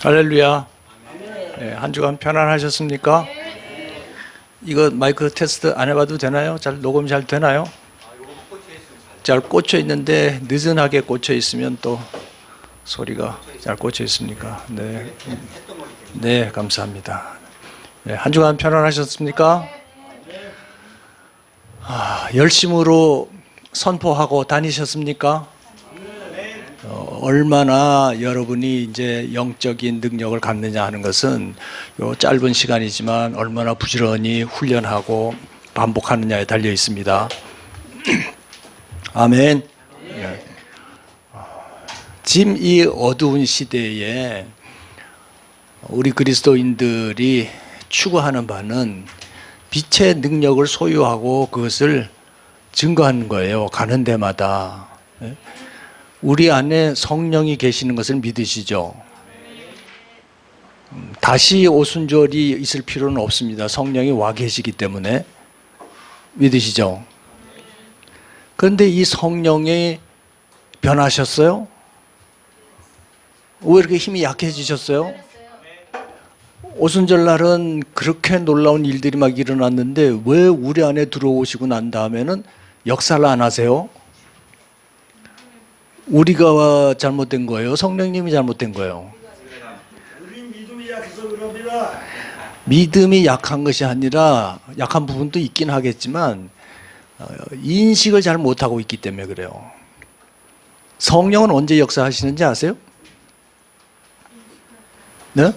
할렐루야. 네, 한 주간 편안하셨습니까? 이거 마이크 테스트 안 해봐도 되나요? 잘 녹음 잘 되나요? 잘 꽂혀 있는데 느슨하게 꽂혀 있으면 또 소리가 잘 꽂혀 있습니까? 네, 네 감사합니다. 네, 한 주간 편안하셨습니까? 열심으로 선포하고 다니셨습니까? 얼마나 여러분이 이제 영적인 능력을 갖느냐 하는 것은 요 짧은 시간이지만 얼마나 부지런히 훈련하고 반복하느냐에 달려 있습니다. 아멘. 지금 이 어두운 시대에 우리 그리스도인들이 추구하는 바는 빛의 능력을 소유하고 그것을 증거하는 거예요. 가는 데마다. 우리 안에 성령이 계시는 것을 믿으시죠? 다시 오순절이 있을 필요는 없습니다. 성령이 와 계시기 때문에 믿으시죠? 그런데 이 성령이 변하셨어요? 왜 이렇게 힘이 약해지셨어요? 오순절 날은 그렇게 놀라운 일들이 막 일어났는데 왜 우리 안에 들어오시고 난 다음에는 역사를 안 하세요? 우리가 잘못된 거예요? 성령님이 잘못된 거예요? 우리 믿음이 약해서 그럽니다. 믿음이 약한 것이 아니라 약한 부분도 있긴 하겠지만 인식을 잘 못하고 있기 때문에 그래요. 성령은 언제 역사하시는지 아세요? 네?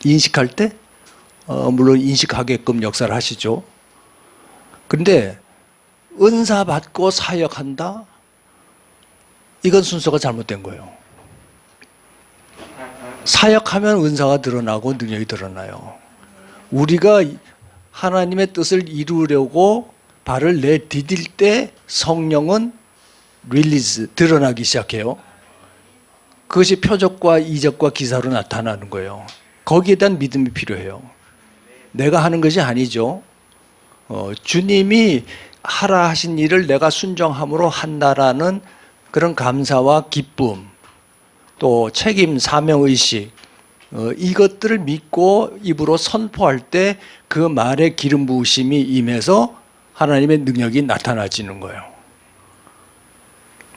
인식할 때? 물론 인식하게끔 역사를 하시죠. 그런데 은사 받고 사역한다? 이건 순서가 잘못된 거예요. 사역하면 은사가 드러나고 능력이 드러나요. 우리가 하나님의 뜻을 이루려고 발을 내디딜 때 성령은 릴리즈, 드러나기 시작해요. 그것이 표적과 이적과 기사로 나타나는 거예요. 거기에 대한 믿음이 필요해요. 내가 하는 것이 아니죠. 주님이 하라 하신 일을 내가 순종함으로 한다라는 그런 감사와 기쁨, 또 책임, 사명의식, 이것들을 믿고 입으로 선포할 때 그 말에 기름 부으심이 임해서 하나님의 능력이 나타나지는 거예요.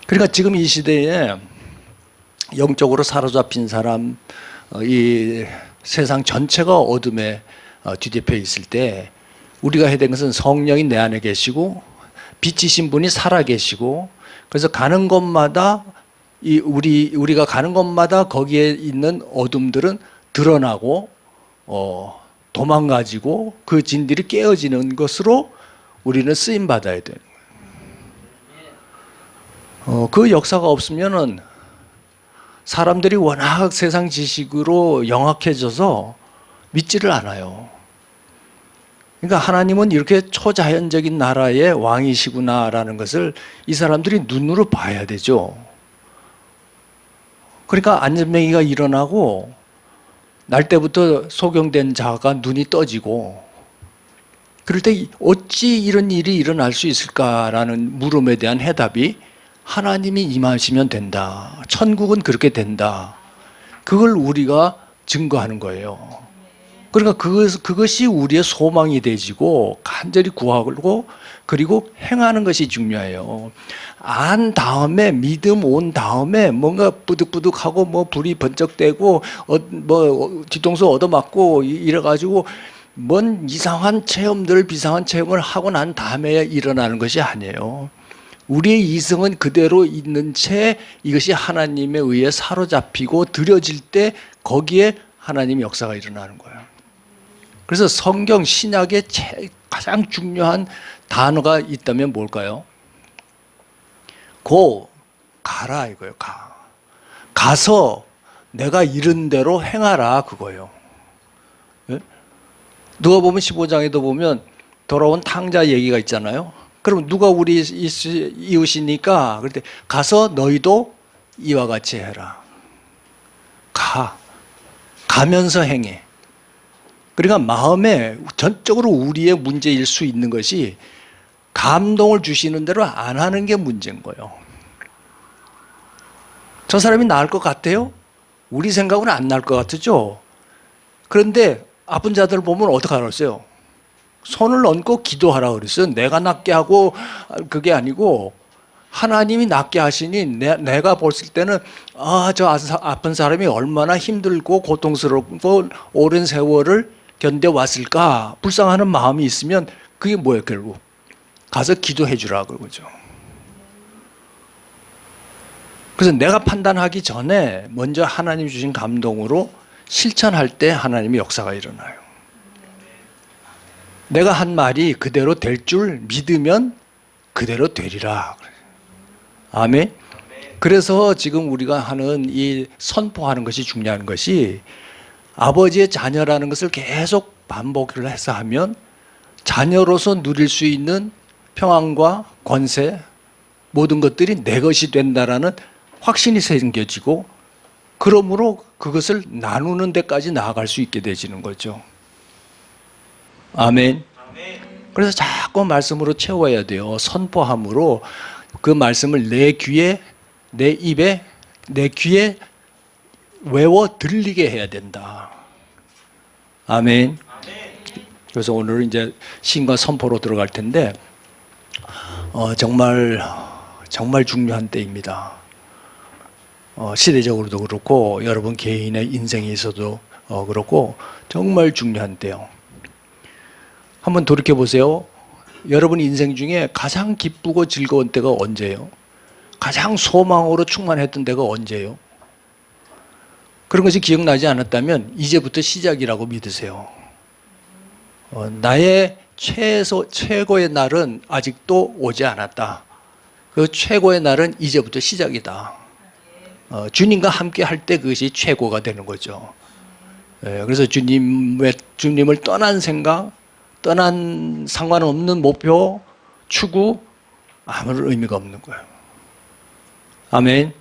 그러니까 지금 이 시대에 영적으로 사로잡힌 사람, 이 세상 전체가 어둠에 뒤덮여 있을 때 우리가 해야 되는 것은 성령이 내 안에 계시고 빛이신 분이 살아 계시고 그래서 가는 곳마다 우리가 가는 곳마다 거기에 있는 어둠들은 드러나고 도망가지고 그 진들이 깨어지는 것으로 우리는 쓰임 받아야 돼요. 그 역사가 없으면은 사람들이 워낙 세상 지식으로 영악해져서 믿지를 않아요. 그러니까 하나님은 이렇게 초자연적인 나라의 왕이시구나라는 것을 이 사람들이 눈으로 봐야 되죠. 그러니까 안전뱅이가 일어나고 날 때부터 소경된 자가 눈이 떠지고 그럴 때 어찌 이런 일이 일어날 수 있을까라는 물음에 대한 해답이 하나님이 임하시면 된다. 천국은 그렇게 된다. 그걸 우리가 증거하는 거예요. 그러니까 그것이 우리의 소망이 되지고 간절히 구하고 그리고 행하는 것이 중요해요. 안 다음에 믿음 온 다음에 뭔가 뿌득뿌득하고 뭐 불이 번쩍대고 뭐 뒤통수 얻어맞고 이래가지고 뭔 이상한 체험들 비상한 체험을 하고 난 다음에 일어나는 것이 아니에요. 우리의 이성은 그대로 있는 채 이것이 하나님에 의해 사로잡히고 들여질 때 거기에 하나님의 역사가 일어나는 거예요. 그래서 성경 신약의 가장 중요한 단어가 있다면 뭘까요? 가라 이거예요. 가서 내가 이른 대로 행하라 그거예요. 예? 누가복음 15장에도 보면 돌아온 탕자 얘기가 있잖아요. 그럼 누가 우리 이웃이니까 그럴 때 가서 너희도 이와 같이 해라. 가면서 행해. 그러니까 마음에 전적으로 우리의 문제일 수 있는 것이 감동을 주시는 대로 안 하는 게 문제인 거예요. 저 사람이 나을 것 같아요? 우리 생각은 안 날 것 같죠? 그런데 아픈 자들 보면 어떻게 하랬어요? 손을 얹고 기도하라 그랬어요. 내가 낫게 하고 그게 아니고 하나님이 낫게 하시니 내가 봤을 때는 저 아픈 사람이 얼마나 힘들고 고통스럽고 오랜 세월을 견뎌왔을까 불쌍하는 마음이 있으면 그게 뭐예요 결국? 가서 기도해 주라 그러죠. 그래서 내가 판단하기 전에 먼저 하나님 주신 감동으로 실천할 때 하나님의 역사가 일어나요. 내가 한 말이 그대로 될 줄 믿으면 그대로 되리라. 아멘. 그래서 지금 우리가 하는 이 선포하는 것이 중요한 것이 아버지의 자녀라는 것을 계속 반복을 해서 하면 자녀로서 누릴 수 있는 평안과 권세 모든 것들이 내 것이 된다라는 확신이 생겨지고 그러므로 그것을 나누는 데까지 나아갈 수 있게 되지는 거죠. 아멘. 그래서 자꾸 말씀으로 채워야 돼요. 선포함으로 그 말씀을 내 귀에, 내 입에, 내 귀에 외워 들리게 해야 된다. 아멘. 그래서 오늘은 이제 신과 선포로 들어갈 텐데 정말 중요한 때입니다. 시대적으로도 그렇고 여러분 개인의 인생에 있어도 그렇고 정말 중요한 때요. 한번 돌이켜 보세요. 여러분 인생 중에 가장 기쁘고 즐거운 때가 언제예요? 가장 소망으로 충만했던 때가 언제예요? 그런 것이 기억나지 않았다면 이제부터 시작이라고 믿으세요. 나의 최고의 날은 아직도 오지 않았다. 그 최고의 날은 이제부터 시작이다. 주님과 함께 할 때 그것이 최고가 되는 거죠. 그래서 주님을 떠난 생각, 떠난 상관없는 목표, 추구 아무런 의미가 없는 거예요. 아멘.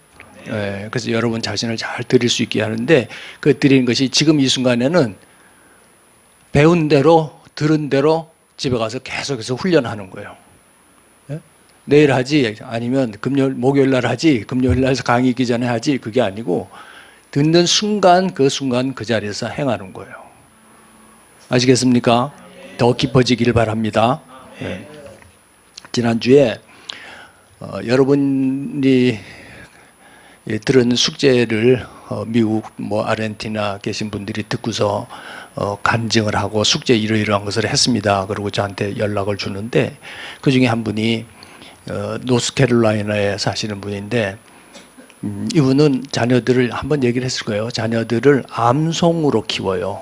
그래서 여러분 자신을 잘 드릴 수 있게 하는데 그 드리는 것이 지금 이 순간에는 배운 대로 들은 대로 집에 가서 계속해서 훈련하는 거예요. 내일 하지 아니면 목요일 날 하지 금요일 날 강의 있기 전에 하지 그게 아니고 듣는 순간 그 자리에서 행하는 거예요. 아시겠습니까? 더 깊어지기를 바랍니다. 지난주에 여러분이 들은 숙제를 미국 아르헨티나 계신 분들이 듣고서 간증을 하고 숙제 이러이러한 것을 했습니다. 그리고 저한테 연락을 주는데 그 중에 한 분이 노스캐롤라이나에 사시는 분인데 이분은 자녀들을 한번 얘기를 했을 거예요. 자녀들을 암송으로 키워요.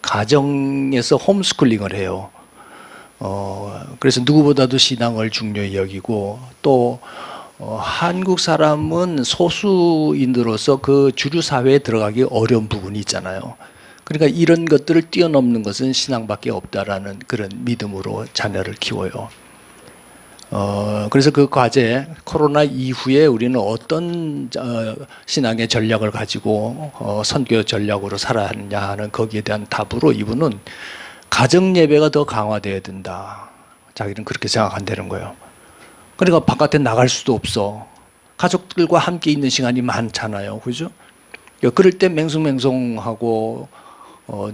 가정에서 홈스쿨링을 해요. 그래서 누구보다도 신앙을 중요히 여기고 또 한국 사람은 소수인으로서 그 주류 사회에 들어가기 어려운 부분이 있잖아요. 그러니까 이런 것들을 뛰어넘는 것은 신앙밖에 없다라는 그런 믿음으로 자녀를 키워요. 그래서 그 과제 코로나 이후에 우리는 어떤 신앙의 전략을 가지고 선교 전략으로 살아야 하느냐 하는 거기에 대한 답으로 이분은 가정 예배가 더 강화되어야 된다. 자기는 그렇게 생각한다는 거예요. 그러니까 바깥에 나갈 수도 없어. 가족들과 함께 있는 시간이 많잖아요. 그죠? 그럴 때 맹숭맹숭하고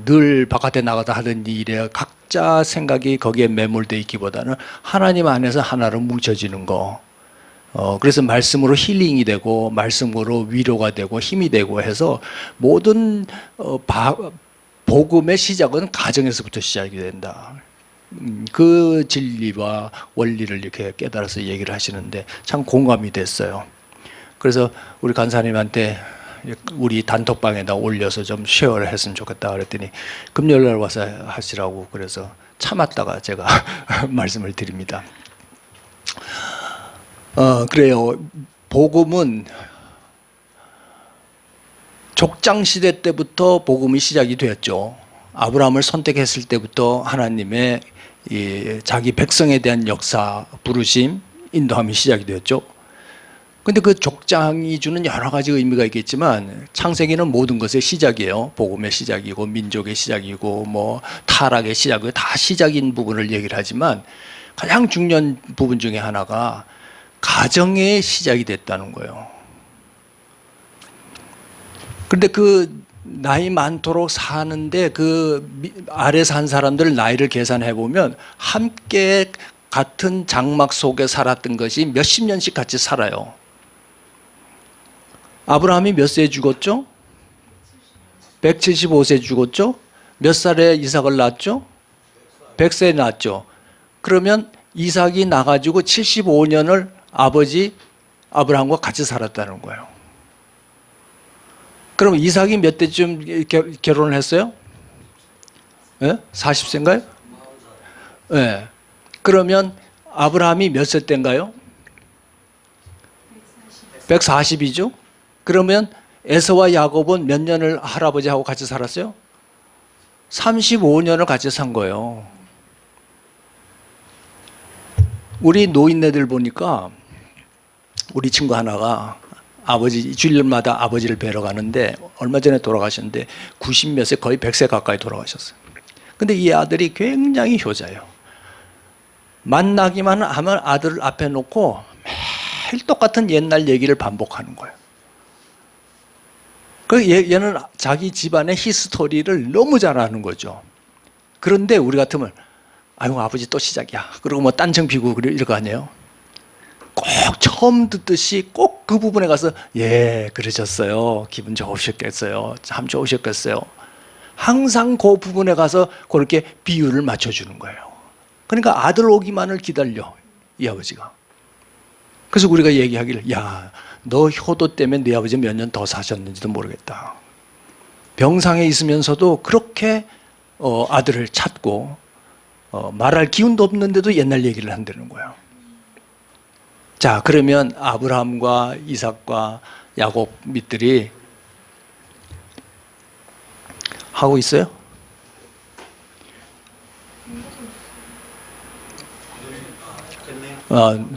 늘 바깥에 나가다 하던 일에 각자 생각이 거기에 매몰되어 있기보다는 하나님 안에서 하나로 뭉쳐지는 거. 그래서 말씀으로 힐링이 되고 말씀으로 위로가 되고 힘이 되고 해서 모든 복음의 시작은 가정에서부터 시작이 된다. 그 진리와 원리를 이렇게 깨달아서 얘기를 하시는데 참 공감이 됐어요. 그래서 우리 간사님한테 우리 단톡방에다 올려서 좀 쉐어를 했으면 좋겠다 그랬더니 금요일 날 와서 하시라고 그래서 참았다가 제가 말씀을 드립니다. 그래요. 복음은 족장 시대 때부터 복음이 시작이 되었죠. 아브라함을 선택했을 때부터 하나님의 자기 백성에 대한 역사, 부르심, 인도함이 시작이 되었죠. 근데 그 족장이 주는 여러 가지 의미가 있겠지만 창세기는 모든 것의 시작이에요. 복음의 시작이고 민족의 시작이고 타락의 시작이고 다 시작인 부분을 얘기를 하지만 가장 중요한 부분 중에 하나가 가정의 시작이 됐다는 거예요. 근데 그 나이 많도록 사는데 그 아래 산 사람들 나이를 계산해 보면 함께 같은 장막 속에 살았던 것이 몇십 년씩 같이 살아요. 아브라함이 몇 세에 죽었죠? 175세에 죽었죠? 몇 살에 이삭을 낳았죠? 100세에 낳았죠. 그러면 이삭이 나가지고 75년을 아버지 아브라함과 같이 살았다는 거예요. 그럼 이삭이 몇 때쯤 결혼을 했어요? 예? 40세인가요? 예. 그러면 아브라함이 몇 세 때인가요? 140이죠? 그러면 에서와 야곱은 몇 년을 할아버지하고 같이 살았어요? 35년을 같이 산 거예요. 우리 노인네들 보니까 우리 친구 하나가 아버지 주일마다 아버지를 뵈러 가는데 얼마 전에 돌아가셨는데 90몇 세 거의 100세 가까이 돌아가셨어요. 근데 이 아들이 굉장히 효자예요. 만나기만 하면 아들을 앞에 놓고 매일 똑같은 옛날 얘기를 반복하는 거예요. 얘는 자기 집안의 히스토리를 너무 잘 아는 거죠. 그런데 우리 같으면 아유 아버지 또 시작이야. 그리고 뭐 딴청 피고 이럴 거 아니에요. 꼭 처음 듣듯이 꼭 그 부분에 가서 예 그러셨어요. 기분 좋으셨겠어요. 참 좋으셨겠어요. 항상 그 부분에 가서 그렇게 비율을 맞춰주는 거예요. 그러니까 아들 오기만을 기다려 이 아버지가. 그래서 우리가 얘기하기를 야 너 효도 때문에 네 아버지 몇 년 더 사셨는지도 모르겠다. 병상에 있으면서도 그렇게 아들을 찾고 말할 기운도 없는데도 옛날 얘기를 한다는 거예요. 자, 그러면 아브라함과 이삭과 야곱 밑들이 하고 있어요?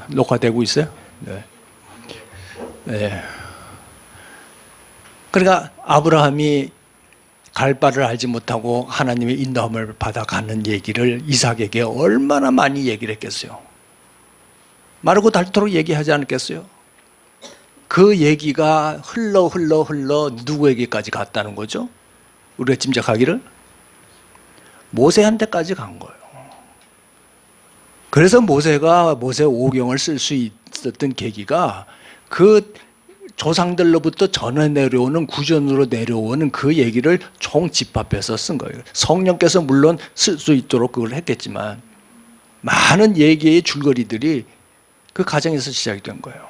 녹화되고 있어요? 네. 네. 그러니까 아브라함이 갈 바를 알지 못하고 하나님의 인도함을 받아가는 얘기를 이삭에게 얼마나 많이 얘기를 했겠어요. 마르고 닳도록 얘기하지 않았겠어요? 그 얘기가 흘러 누구에게까지 갔다는 거죠? 우리가 짐작하기를 모세한테까지 간 거예요. 그래서 모세가 모세 오경을 쓸 수 있었던 계기가 그 조상들로부터 전해 내려오는 구전으로 내려오는 그 얘기를 총집합해서 쓴 거예요. 성령께서 물론 쓸 수 있도록 그걸 했겠지만 많은 얘기의 줄거리들이 그 가정에서 시작이 된 거예요.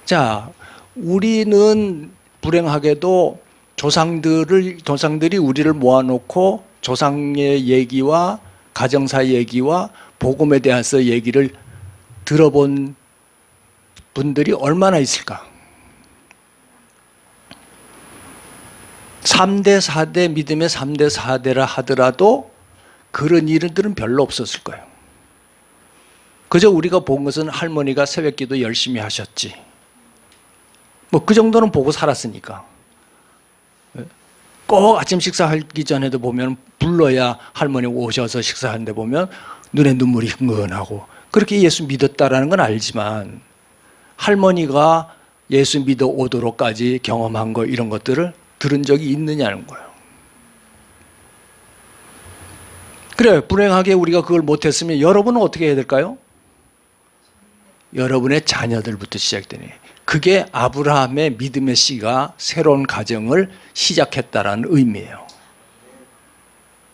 자, 우리는 불행하게도 조상들이 우리를 모아놓고 조상의 얘기와 가정사 얘기와 복음에 대해서 얘기를 들어본 분들이 얼마나 있을까? 3대, 4대, 믿음의 3대, 4대라 하더라도 그런 일들은 별로 없었을 거예요. 그저 우리가 본 것은 할머니가 새벽기도 열심히 하셨지. 뭐 그 정도는 보고 살았으니까. 꼭 아침 식사하기 전에도 보면 불러야 할머니 오셔서 식사하는데 보면 눈에 눈물이 흥건하고 그렇게 예수 믿었다라는 건 알지만 할머니가 예수 믿어 오도록까지 경험한 거 이런 것들을 들은 적이 있느냐는 거예요. 그래, 불행하게 우리가 그걸 못했으면 여러분은 어떻게 해야 될까요? 여러분의 자녀들부터 시작되네. 그게 아브라함의 믿음의 씨가 새로운 가정을 시작했다라는 의미예요.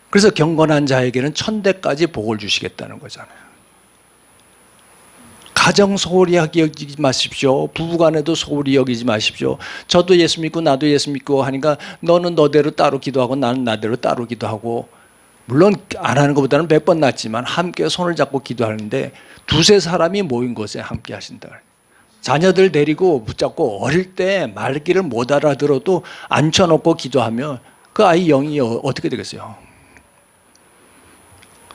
그래서 경건한 자에게는 천대까지 복을 주시겠다는 거잖아요. 가정 소홀히 여기지 마십시오. 부부간에도 소홀히 여기지 마십시오. 저도 예수 믿고 나도 예수 믿고 하니까 너는 너대로 따로 기도하고 나는 나대로 따로 기도하고 물론 안 하는 것보다는 100번 낫지만 함께 손을 잡고 기도하는데 두세 사람이 모인 곳에 함께 하신다. 자녀들 데리고 붙잡고 어릴 때 말귀를 못 알아들어도 앉혀놓고 기도하면 그 아이 영이 어떻게 되겠어요?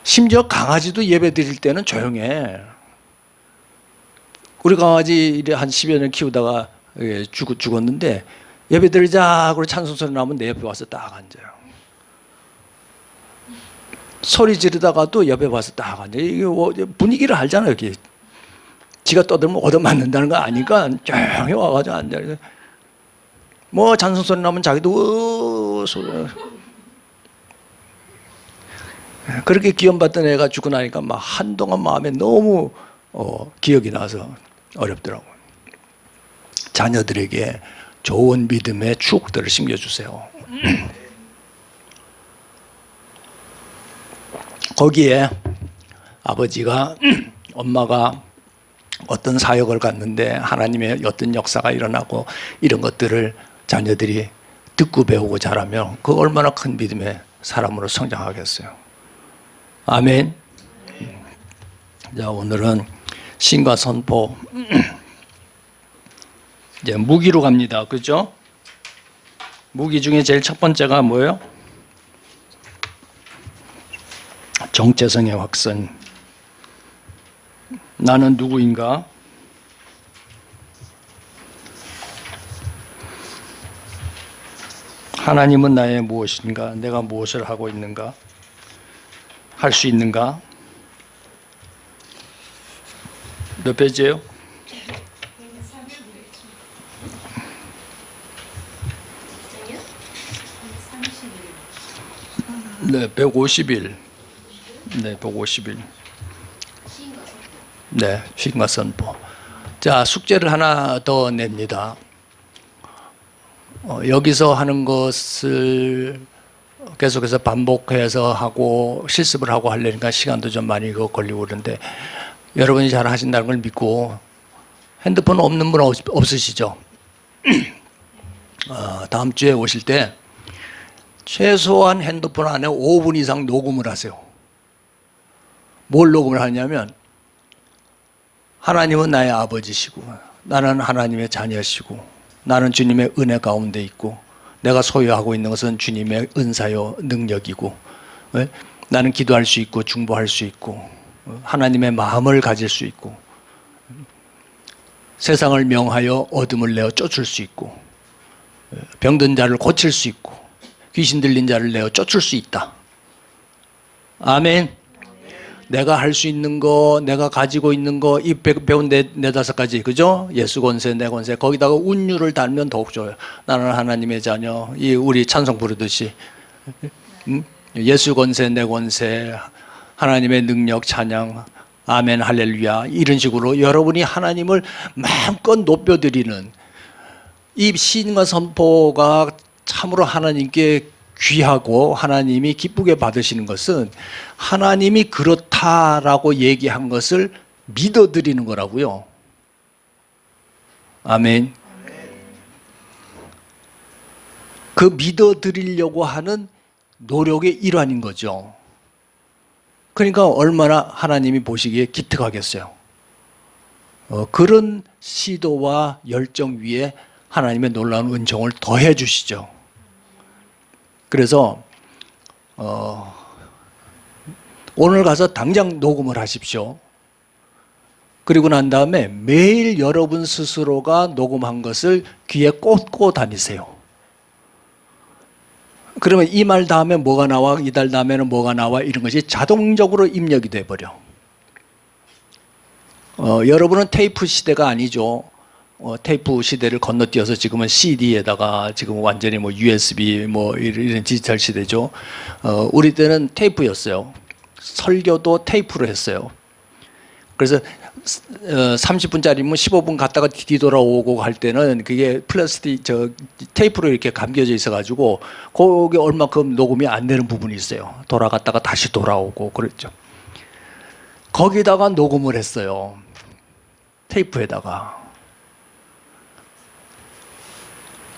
심지어 강아지도 예배 드릴 때는 조용해. 우리 강아지 한 10여 년 키우다가 죽었는데 예배 드리자 그러고 찬송 소리 나오면 내 옆에 와서 딱 앉아요. 소리 지르다가도 옆에 와서 딱 앉아요. 이게 분위기를 알잖아요. 여기. 지가 떠들면 얻어맞는다는 거 아니까 조용히 와가지고 앉아요. 뭐 찬송 소리 나면 자기도 소리. 그렇게 기원받던 애가 죽고 나니까 막 한동안 마음에 너무 기억이 나서 어렵더라고요. 자녀들에게 좋은 믿음의 추억들을 심겨주세요. 거기에 아버지가 엄마가 어떤 사역을 갔는데 하나님의 어떤 역사가 일어나고 이런 것들을 자녀들이 듣고 배우고 자라면 그 얼마나 큰 믿음의 사람으로 성장하겠어요. 아멘. 자, 오늘은 신과 선포. 이제 무기로 갑니다. 그죠? 무기 중에 제일 첫 번째가 뭐예요? 정체성의 확산. 나는 누구인가? 하나님은 나의 무엇인가? 내가 무엇을 하고 있는가? 할 수 있는가? 몇 페이지예요? 네, 151. 네, 151. 네, 신과 선포. 자, 숙제를 하나 더 냅니다. 여기서 하는 것을 계속해서 반복해서 하고 실습을 하고 하려니까 시간도 좀 많이 걸리고 그러는데 여러분이 잘 하신다는 걸 믿고 핸드폰 없는 분 없으시죠? 다음 주에 오실 때 최소한 핸드폰 안에 5분 이상 녹음을 하세요. 뭘 녹음을 하냐면 하나님은 나의 아버지시고 나는 하나님의 자녀시고 나는 주님의 은혜 가운데 있고 내가 소유하고 있는 것은 주님의 은사요 능력이고 나는 기도할 수 있고 중보할 수 있고 하나님의 마음을 가질 수 있고 세상을 명하여 어둠을 내어 쫓을 수 있고 병든 자를 고칠 수 있고 귀신 들린 자를 내어 쫓을 수 있다. 아멘. 내가 할 수 있는 거, 내가 가지고 있는 거, 이 배운 네다섯 가지, 그죠? 예수 권세, 내 권세, 거기다가 운율을 달면 더욱 좋아요. 나는 하나님의 자녀, 이 우리 찬송 부르듯이. 예수 권세, 내 권세, 하나님의 능력, 찬양, 아멘, 할렐루야. 이런 식으로 여러분이 하나님을 마음껏 높여드리는 이 시인과 선포가 참으로 하나님께 귀하고 하나님이 기쁘게 받으시는 것은 하나님이 그렇다라고 얘기한 것을 믿어드리는 거라고요. 아멘. 그 믿어드리려고 하는 노력의 일환인 거죠. 그러니까 얼마나 하나님이 보시기에 기특하겠어요. 그런 시도와 열정 위에 하나님의 놀라운 은총을 더해 주시죠. 그래서 오늘 가서 당장 녹음을 하십시오. 그리고 난 다음에 매일 여러분 스스로가 녹음한 것을 귀에 꽂고 다니세요. 그러면 이 말 다음에 뭐가 나와, 이달 다음에는 뭐가 나와, 이런 것이 자동적으로 입력이 돼버려. 여러분은 테이프 시대가 아니죠. 테이프 시대를 건너뛰어서 지금은 CD에다가 지금 완전히 뭐 USB 뭐 이런 디지털 시대죠. 우리 때는 테이프였어요. 설교도 테이프로 했어요. 그래서 30분짜리면 15분 갔다가 뒤돌아오고 할 때는 그게 플라스틱 테이프로 이렇게 감겨져 있어가지고 거기 얼마큼 녹음이 안 되는 부분이 있어요. 돌아갔다가 다시 돌아오고 그랬죠. 거기다가 녹음을 했어요. 테이프에다가.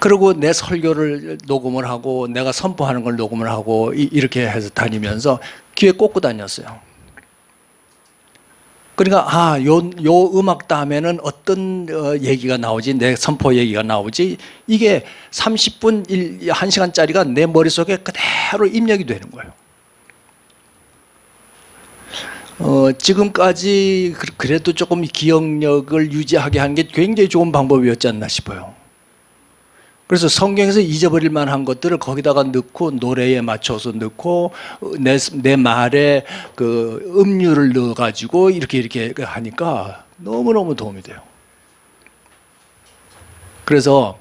그리고 내 설교를 녹음을 하고 내가 선포하는 걸 녹음을 하고 이렇게 해서 다니면서 귀에 꽂고 다녔어요. 그러니까 요 음악 다음에는 어떤 얘기가 나오지, 내 선포 얘기가 나오지, 이게 30분, 1시간짜리가 내 머릿속에 그대로 입력이 되는 거예요. 지금까지 그래도 조금 기억력을 유지하게 하는 게 굉장히 좋은 방법이었지 않나 싶어요. 그래서 성경에서 잊어버릴 만한 것들을 거기다가 넣고 노래에 맞춰서 넣고 내 말에 그 음률을 넣어가지고 이렇게 하니까 너무너무 도움이 돼요. 그래서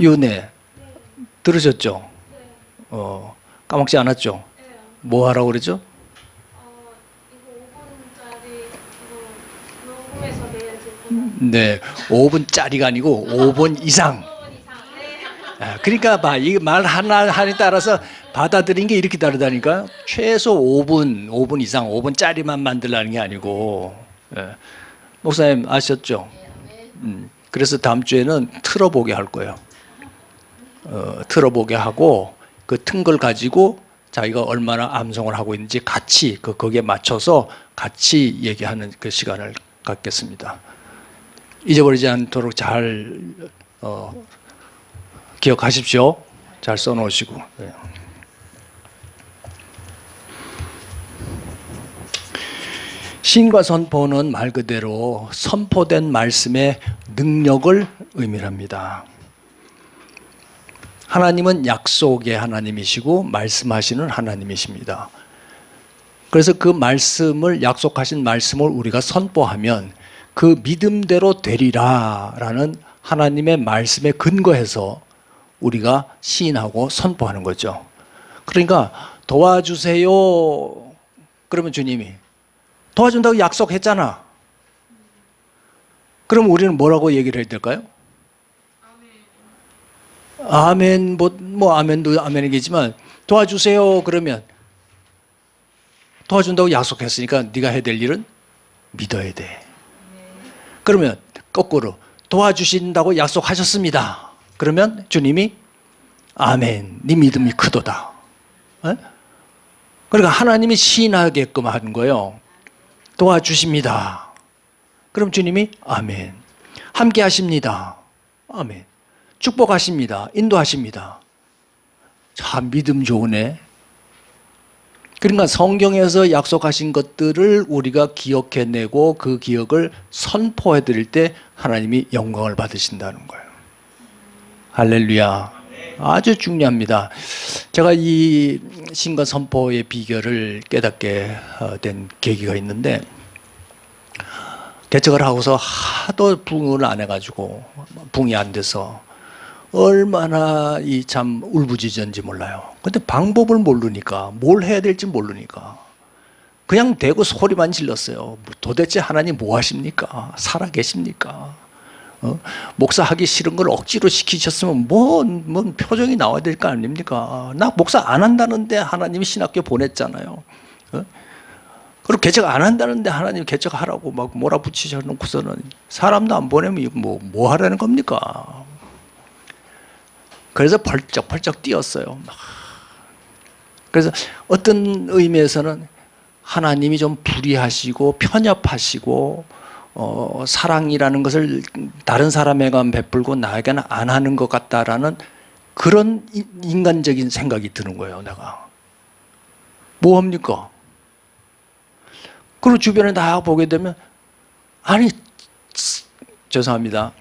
윤혜 들으셨죠? 까먹지 않았죠? 뭐 하라고 그러죠? 이거 5분짜리 이거 녹음해서 내야 될 네, 5분짜리가 아니고 5분 이상. 그러니까 봐, 이 말 하나에 따라서 받아들인 게 이렇게 다르다니까. 최소 5분 이상, 5분짜리만 만들라는 게 아니고. 예. 목사님 아셨죠? 그래서 다음 주에는 틀어보게 할 거예요. 틀어보게 하고 그 튼 걸 가지고 자기가 얼마나 암송을 하고 있는지 같이 거기에 맞춰서 같이 얘기하는 그 시간을 갖겠습니다. 잊어버리지 않도록 잘 기억하십시오. 잘 써놓으시고. 네. 시인과 선포는 말 그대로 선포된 말씀의 능력을 의미합니다. 하나님은 약속의 하나님이시고 말씀하시는 하나님이십니다. 그래서 그 말씀을 약속하신 말씀을 우리가 선포하면 그 믿음대로 되리라라는 하나님의 말씀에 근거해서 우리가 시인하고 선포하는 거죠. 그러니까 도와주세요. 그러면 주님이 도와준다고 약속했잖아. 그럼 우리는 뭐라고 얘기를 해야 될까요? 아멘. 뭐 아멘도 아멘이겠지만 도와주세요. 그러면 도와준다고 약속했으니까 네가 해야 될 일은 믿어야 돼. 그러면 거꾸로 도와주신다고 약속하셨습니다. 그러면 주님이 아멘. 네 믿음이 크도다. 그러니까 하나님이 시인하게끔 하는 거예요. 도와주십니다. 그럼 주님이 아멘. 함께 하십니다. 아멘. 축복하십니다. 인도하십니다. 참 믿음 좋으네. 그러니까 성경에서 약속하신 것들을 우리가 기억해내고 그 기억을 선포해 드릴 때 하나님이 영광을 받으신다는 거예요. 할렐루야. 아주 중요합니다. 제가 이 신과 선포의 비결을 깨닫게 된 계기가 있는데, 개척을 하고서 하도 부응을 안 해가지고 부응이 안 돼서 얼마나 이 참 울부짖었는지 몰라요. 근데 방법을 모르니까, 뭘 해야 될지 모르니까 그냥 대고 소리만 질렀어요. 도대체 하나님 뭐 하십니까? 살아 계십니까? 목사 하기 싫은 걸 억지로 시키셨으면 뭔 표정이 나와야 될 거 아닙니까? 나 목사 안 한다는데 하나님이 신학교 보냈잖아요. 그리고 개척 안 한다는데 하나님 개척하라고 막 몰아붙이셔놓고서는 사람도 안 보내면 뭐 하라는 겁니까? 그래서 펄쩍펄쩍 뛰었어요. 그래서 어떤 의미에서는 하나님이 좀 불의하시고 편협하시고 사랑이라는 것을 다른 사람에게만 베풀고 나에게는 안 하는 것 같다라는 그런 인간적인 생각이 드는 거예요. 내가 뭐 합니까? 그리고 주변에 다 보게 되면 아니 죄송합니다.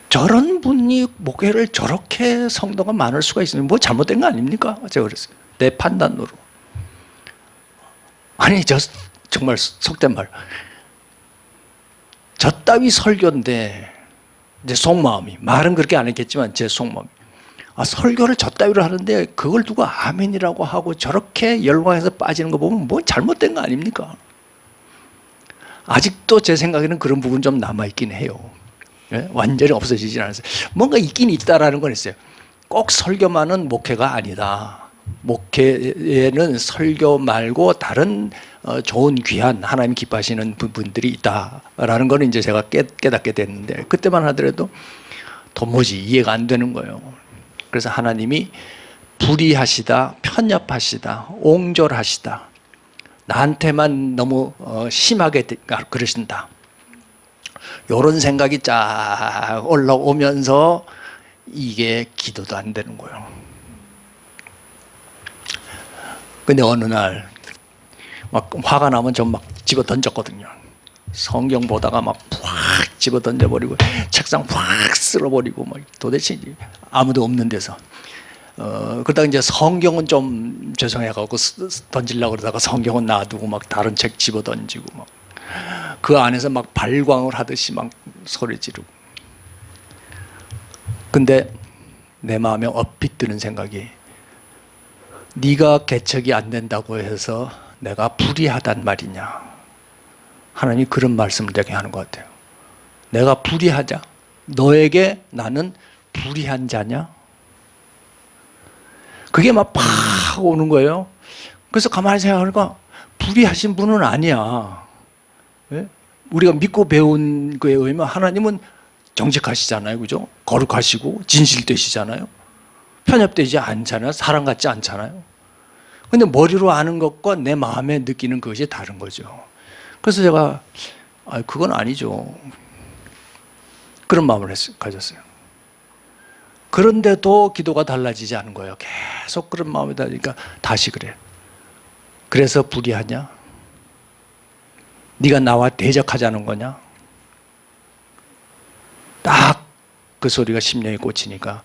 저런 분이 목회를 저렇게 성도가 많을 수가 있으면 뭐 잘못된 거 아닙니까? 제가 그랬어요. 내 판단으로. 아니 정말 속된 말. 저 따위 설교인데 제 속마음이, 말은 그렇게 안 했겠지만 제 속마음이, 설교를 저 따위로 하는데 그걸 두고 아멘이라고 하고 저렇게 열광해서 빠지는 거 보면 뭐 잘못된 거 아닙니까? 아직도 제 생각에는 그런 부분 좀 남아있긴 해요. 예? 완전히 없어지진 않았어요. 뭔가 있긴 있다라는 건 있어요. 꼭 설교만은 목회가 아니다. 목회에는 설교 말고 다른 좋은 귀한 하나님 기뻐하시는 부분들이 있다라는 거는 이제 제가 깨닫게 됐는데, 그때만 하더라도 도무지 이해가 안 되는 거예요. 그래서 하나님이 불의하시다, 편협하시다, 옹졸하시다, 나한테만 너무 심하게 그러신다, 이런 생각이 쫙 올라오면서 이게 기도도 안 되는 거예요. 근데 어느 날 막 화가 나면 좀 막 집어 던졌거든요. 성경 보다가 막 확 집어 던져버리고 책상 확 쓸어버리고 막 도대체 아무도 없는 데서 그러다가 이제 성경은 좀 죄송해갖고 던지려고 그러다가 성경은 놔두고 막 다른 책 집어 던지고 막 그 안에서 막 발광을 하듯이 막 소리 지르고, 근데 내 마음에 얼핏 드는 생각이, 네가 개척이 안 된다고 해서 내가 불의하단 말이냐. 하나님이 그런 말씀을 되게 하는 것 같아요. 내가 불의하자. 너에게 나는 불의한 자냐? 그게 막 팍 오는 거예요. 그래서 가만히 생각하니까 불의하신 분은 아니야. 예? 우리가 믿고 배운 거에 의하면 하나님은 정직하시잖아요. 그죠? 거룩하시고 진실되시잖아요. 편협되지 않잖아요. 사람 같지 않잖아요. 근데 머리로 아는 것과 내 마음에 느끼는 것이 다른 거죠. 그래서 제가 그건 아니죠. 그런 마음을 가졌어요. 그런데도 기도가 달라지지 않은 거예요. 계속 그런 마음이 다니까 다시 그래요. 그래서 불의하냐? 네가 나와 대적하자는 거냐? 딱 그 소리가 심령에 꽂히니까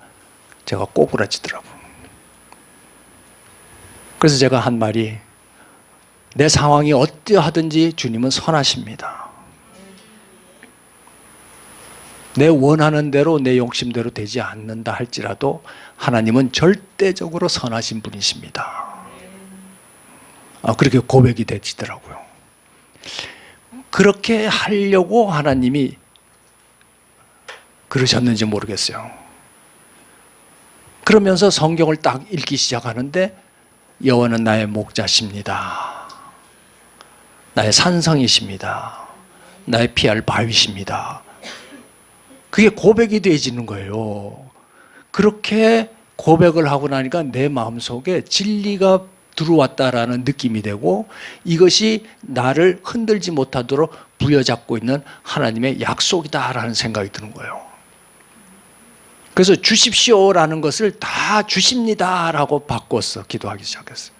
제가 꼬꾸라지더라고요. 그래서 제가 한 말이, 내 상황이 어떠하든지 주님은 선하십니다. 내 원하는 대로 내 욕심대로 되지 않는다 할지라도 하나님은 절대적으로 선하신 분이십니다. 그렇게 고백이 되시더라고요. 그렇게 하려고 하나님이 그러셨는지 모르겠어요. 그러면서 성경을 딱 읽기 시작하는데, 여호와는 나의 목자십니다. 나의 산성이십니다. 나의 피할 바위십니다. 그게 고백이 되어지는 거예요. 그렇게 고백을 하고 나니까 내 마음속에 진리가 들어왔다라는 느낌이 되고, 이것이 나를 흔들지 못하도록 부여잡고 있는 하나님의 약속이다라는 생각이 드는 거예요. 그래서 주십시오라는 것을 다 주십니다라고 바꿨어. 기도하기 시작했어요.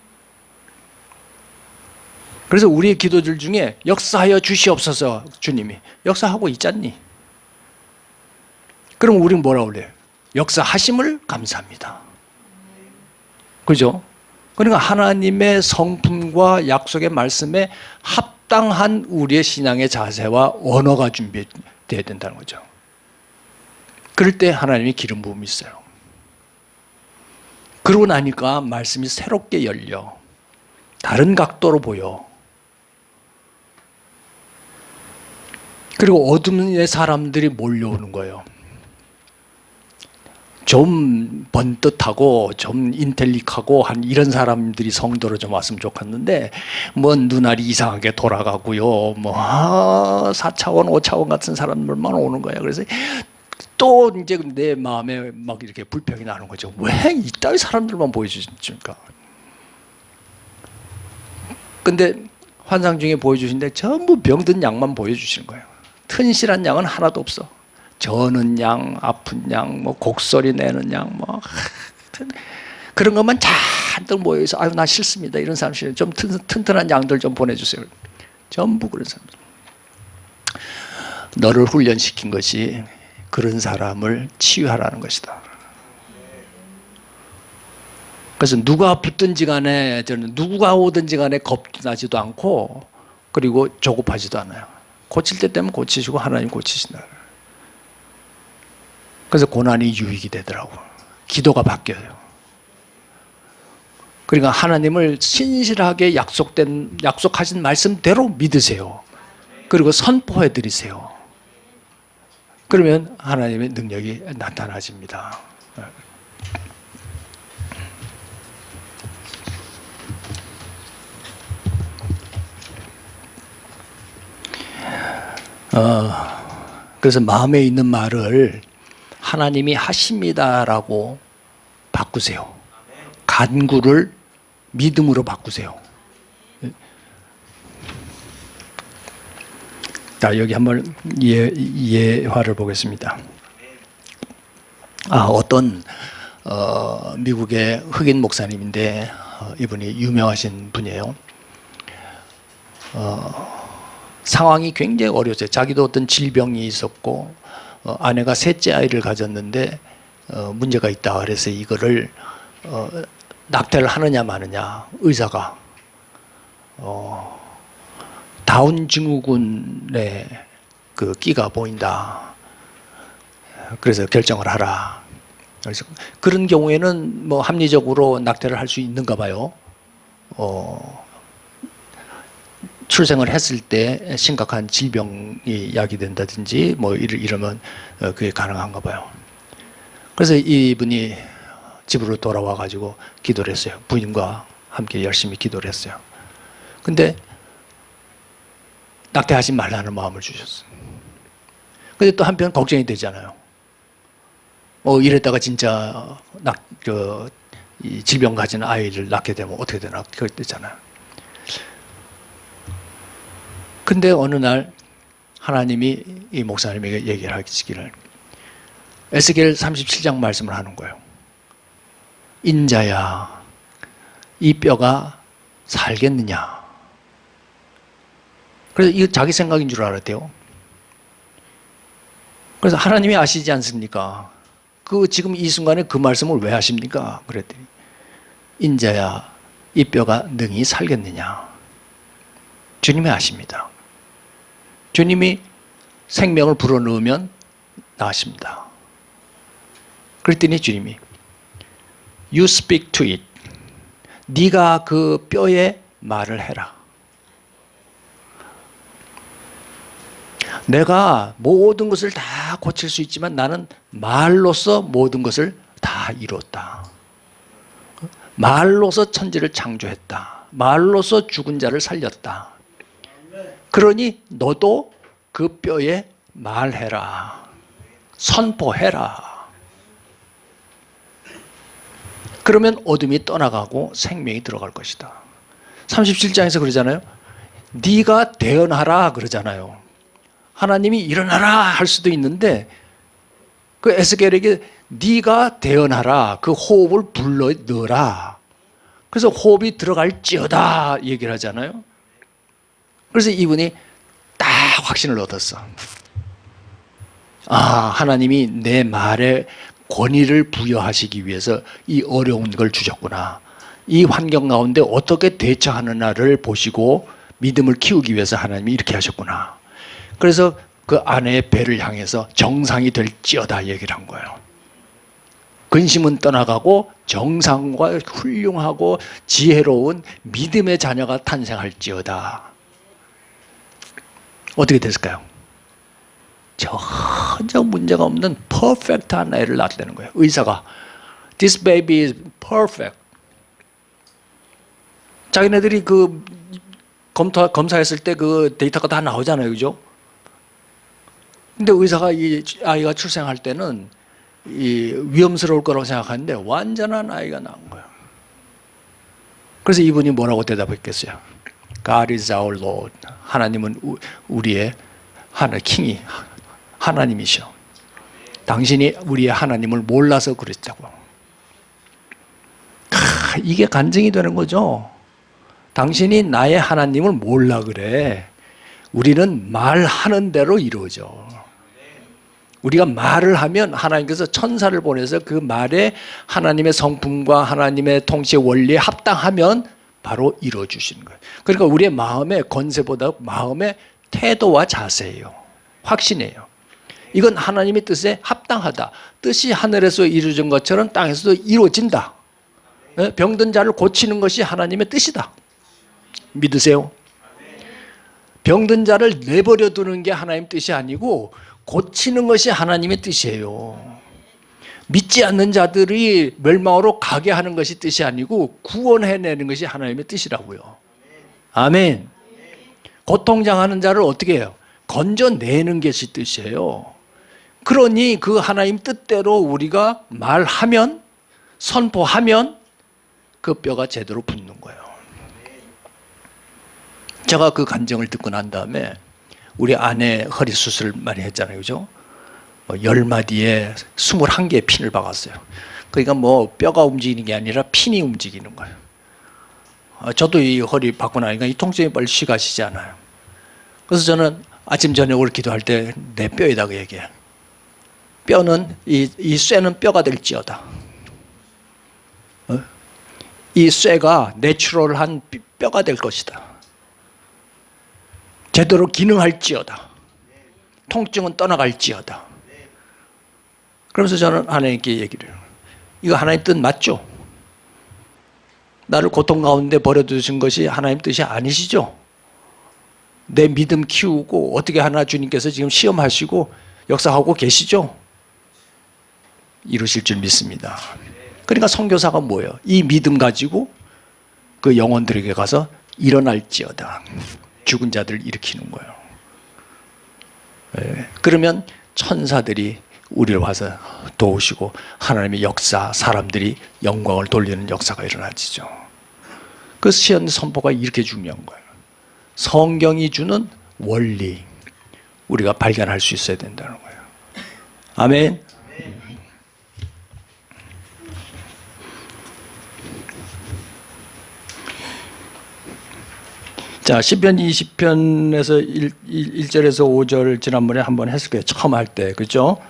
그래서 우리의 기도들 중에 역사하여 주시옵소서, 주님이 역사하고 있잖니. 그럼 우리는 뭐라고 그래요? 역사하심을 감사합니다. 그죠? 그러니까 하나님의 성품과 약속의 말씀에 합당한 우리의 신앙의 자세와 언어가 준비되어야 된다는 거죠. 그럴 때 하나님이 기름 부음이 있어요. 그러고 나니까 말씀이 새롭게 열려. 다른 각도로 보여. 그리고 어둠의 사람들이 몰려오는 거예요. 좀 번듯하고 좀 인텔릭하고 한 이런 사람들이 성도로 좀 왔으면 좋겠는데, 뭐 눈알이 이상하게 돌아가고요, 뭐 4차원 5차원 같은 사람들만 오는 거예요. 그래서 또 이제 내 마음에 막 이렇게 불평이 나는 거죠. 왜 이따위 사람들만 보여주십니까? 근데 환상 중에 보여주시는데 전부 병든 양만 보여주시는 거예요. 튼실한 양은 하나도 없어. 저는 양, 아픈 양, 뭐 곡소리 내는 양, 뭐 그런 것만 잔뜩 모여서, 아유 나 싫습니다, 이런 사람 싫어요. 좀 튼튼한 양들 좀 보내주세요. 전부 그런 사람들. 너를 훈련시킨 것이 그런 사람을 치유하라는 것이다. 그래서 누가 붙든지 간에, 저는 누가 오든지 간에 겁나지도 않고, 그리고 조급하지도 않아요. 고칠 때 되면 고치시고 하나님 고치신다. 그래서 고난이 유익이 되더라고요. 기도가 바뀌어요. 그러니까 하나님을 신실하게 약속하신 말씀대로 믿으세요. 그리고 선포해 드리세요. 그러면 하나님의 능력이 나타나집니다. 그래서 마음에 있는 말을 하나님이 하십니다라고 바꾸세요. 간구를 믿음으로 바꾸세요. 자, 여기 한번 예화를 보겠습니다. 어떤 미국의 흑인 목사님인데, 이분이 유명하신 분이에요. 상황이 굉장히 어려웠어요. 자기도 어떤 질병이 있었고, 아내가 셋째 아이를 가졌는데 문제가 있다. 그래서 이거를 낙태를 하느냐 마느냐, 의사가 다운 증후군의 그 끼가 보인다. 그래서 결정을 하라. 그래서 그런 경우에는 뭐 합리적으로 낙태를 할 수 있는가 봐요. 출생을 했을 때 심각한 질병이 야기된다든지 뭐 이러면 그게 가능한가 봐요. 그래서 이분이 집으로 돌아와 가지고 기도를 했어요. 부인과 함께 열심히 기도를 했어요. 근데 낙태하지 말라는 마음을 주셨어요. 근데 또 한편 걱정이 되잖아요. 이랬다가 진짜 이 질병 가진 아이를 낳게 되면 어떻게 되나 그랬잖아요. 근데 어느 날 하나님이 이 목사님에게 얘기를 하시기를 에스겔 37장 말씀을 하는 거예요. 인자야, 이 뼈가 살겠느냐. 그래서 이거 자기 생각인 줄 알았대요. 그래서 하나님이 아시지 않습니까? 지금 이 순간에 그 말씀을 왜 하십니까? 그랬더니 인자야, 이 뼈가 능히 살겠느냐. 주님이 아십니다. 주님이 생명을 불어넣으면 나십니다. 그랬더니 주님이 You speak to it. 네가 그 뼈에 말을 해라. 내가 모든 것을 다 고칠 수 있지만 나는 말로서 모든 것을 다 이뤘다. 말로서 천지를 창조했다. 말로서 죽은 자를 살렸다. 그러니 너도 그 뼈에 말해라. 선포해라. 그러면 어둠이 떠나가고 생명이 들어갈 것이다. 37장에서 그러잖아요. 네가 대언하라 그러잖아요. 하나님이 일어나라 할 수도 있는데 그 에스겔에게 네가 대언하라. 그 호흡을 불러 넣어라. 그래서 호흡이 들어갈지어다 얘기를 하잖아요. 그래서 이분이 딱 확신을 얻었어. 하나님이 내 말에 권위를 부여하시기 위해서 이 어려운 걸 주셨구나. 이 환경 가운데 어떻게 대처하느냐를 보시고 믿음을 키우기 위해서 하나님이 이렇게 하셨구나. 그래서 그 아내의 배를 향해서 정상이 될지어다 얘기를 한 거예요. 근심은 떠나가고 정상과 훌륭하고 지혜로운 믿음의 자녀가 탄생할지어다. 어떻게 됐을까요? 전혀 문제가 없는 퍼펙트한 애를 낳았다는 거예요. 의사가 This baby is perfect. 자기네들이 그 검사했을 때 그 데이터가 다 나오잖아요, 그죠? 근데 의사가 이 아이가 출생할 때는 위험스러울 거라고 생각하는데 완전한 아이가 나온 거예요. 그래서 이분이 뭐라고 대답했겠어요? God is our Lord. 하나님은 우리의 킹이 하나님이셔. 당신이 우리의 하나님을 몰라서 그랬다고. 이게 간증이 되는 거죠. 당신이 나의 하나님을 몰라 그래. 우리는 말하는 대로 이루어져. 우리가 말을 하면 하나님께서 천사를 보내서 그 말에 하나님의 성품과 하나님의 통치의 원리에 합당하면 바로 이루어주시는 거예요. 그러니까 우리의 마음의 권세보다 마음의 태도와 자세예요. 확신이에요. 이건 하나님의 뜻에 합당하다. 뜻이 하늘에서 이루어진 것처럼 땅에서도 이루어진다. 병든 자를 고치는 것이 하나님의 뜻이다. 믿으세요? 병든 자를 내버려 두는 게 하나님의 뜻이 아니고 고치는 것이 하나님의 뜻이에요. 믿지 않는 자들이 멸망으로 가게 하는 것이 뜻이 아니고 구원해내는 것이 하나님의 뜻이라고요. 아멘. 고통당하는 자를 어떻게 해요? 건져내는 것이 뜻이에요. 그러니 그 하나님 뜻대로 우리가 말하면, 선포하면 그 뼈가 제대로 붙는 거예요. 제가 그 간증을 듣고 난 다음에 우리 아내 허리 수술 많이 했잖아요, 그죠? 10마디에 21개의 핀을 박았어요. 그러니까 뭐 뼈가 움직이는 게 아니라 핀이 움직이는 거예요. 저도 이 허리 박고 나니까 이 통증이 빨리 쉬가시지 않아요. 그래서 저는 아침 저녁을 기도할 때 내 뼈에다가 얘기해요. 뼈는 이 쇠는 뼈가 될지어다. 이 쇠가 내추럴한 뼈가 될 것이다. 제대로 기능할지어다. 통증은 떠나갈지어다. 그러면서 저는 아내에게 얘기를 해요. 이거 하나님 뜻 맞죠? 나를 고통 가운데 버려두신 것이 하나님 뜻이 아니시죠? 내 믿음 키우고 어떻게 하나 주님께서 지금 시험하시고 역사하고 계시죠? 이루실 줄 믿습니다. 그러니까 선교사가 뭐예요? 이 믿음 가지고 그 영혼들에게 가서 일어날지어다. 죽은 자들을 일으키는 거예요. 예. 그러면 천사들이 우리를 와서 도우시고 하나님의 역사, 사람들이 영광을 돌리는 역사가 일어나지죠. 그 시험 선포가 이렇게 중요한 거예요. 성경이 주는 원리, 우리가 발견할 수 있어야 된다는 거예요. 아멘. 자, 시편 20편에서 1절에서 5절 지난번에 한번 했을 거예요. 처음 할 때. 그렇죠?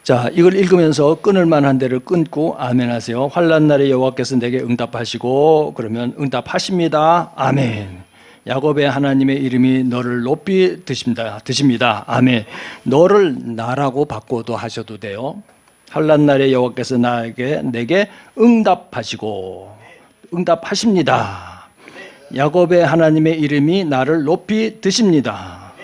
자, 이걸 읽으면서 끊을 만한 데를 끊고 아멘 하세요. 환난 날에 여호와께서 내게 응답하시고, 그러면 응답하십니다. 아멘. 야곱의 하나님의 이름이 너를 높이 드십니다. 아멘. 너를 나라고 바꿔도 하셔도 돼요. 환난 날에 여호와께서 내게 응답하시고, 응답하십니다. 야곱의 하나님의 이름이 나를 높이 드십니다.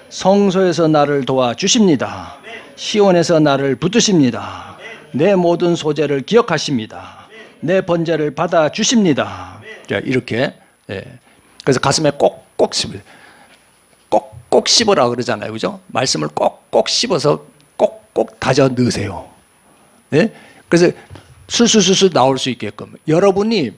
성소에서 나를 도와주십니다. 시온에서 나를 붙드십니다. 내 모든 소재를 기억하십니다. 내 번제를 받아주십니다. 자, 이렇게. 예. 그래서 가슴에 꼭꼭 씹어요. 꼭꼭 씹으라 그러잖아요. 그죠? 말씀을 꼭꼭 씹어서 꼭꼭 다져 넣으세요. 예? 그래서 술술술술 나올 수 있게끔. 여러분이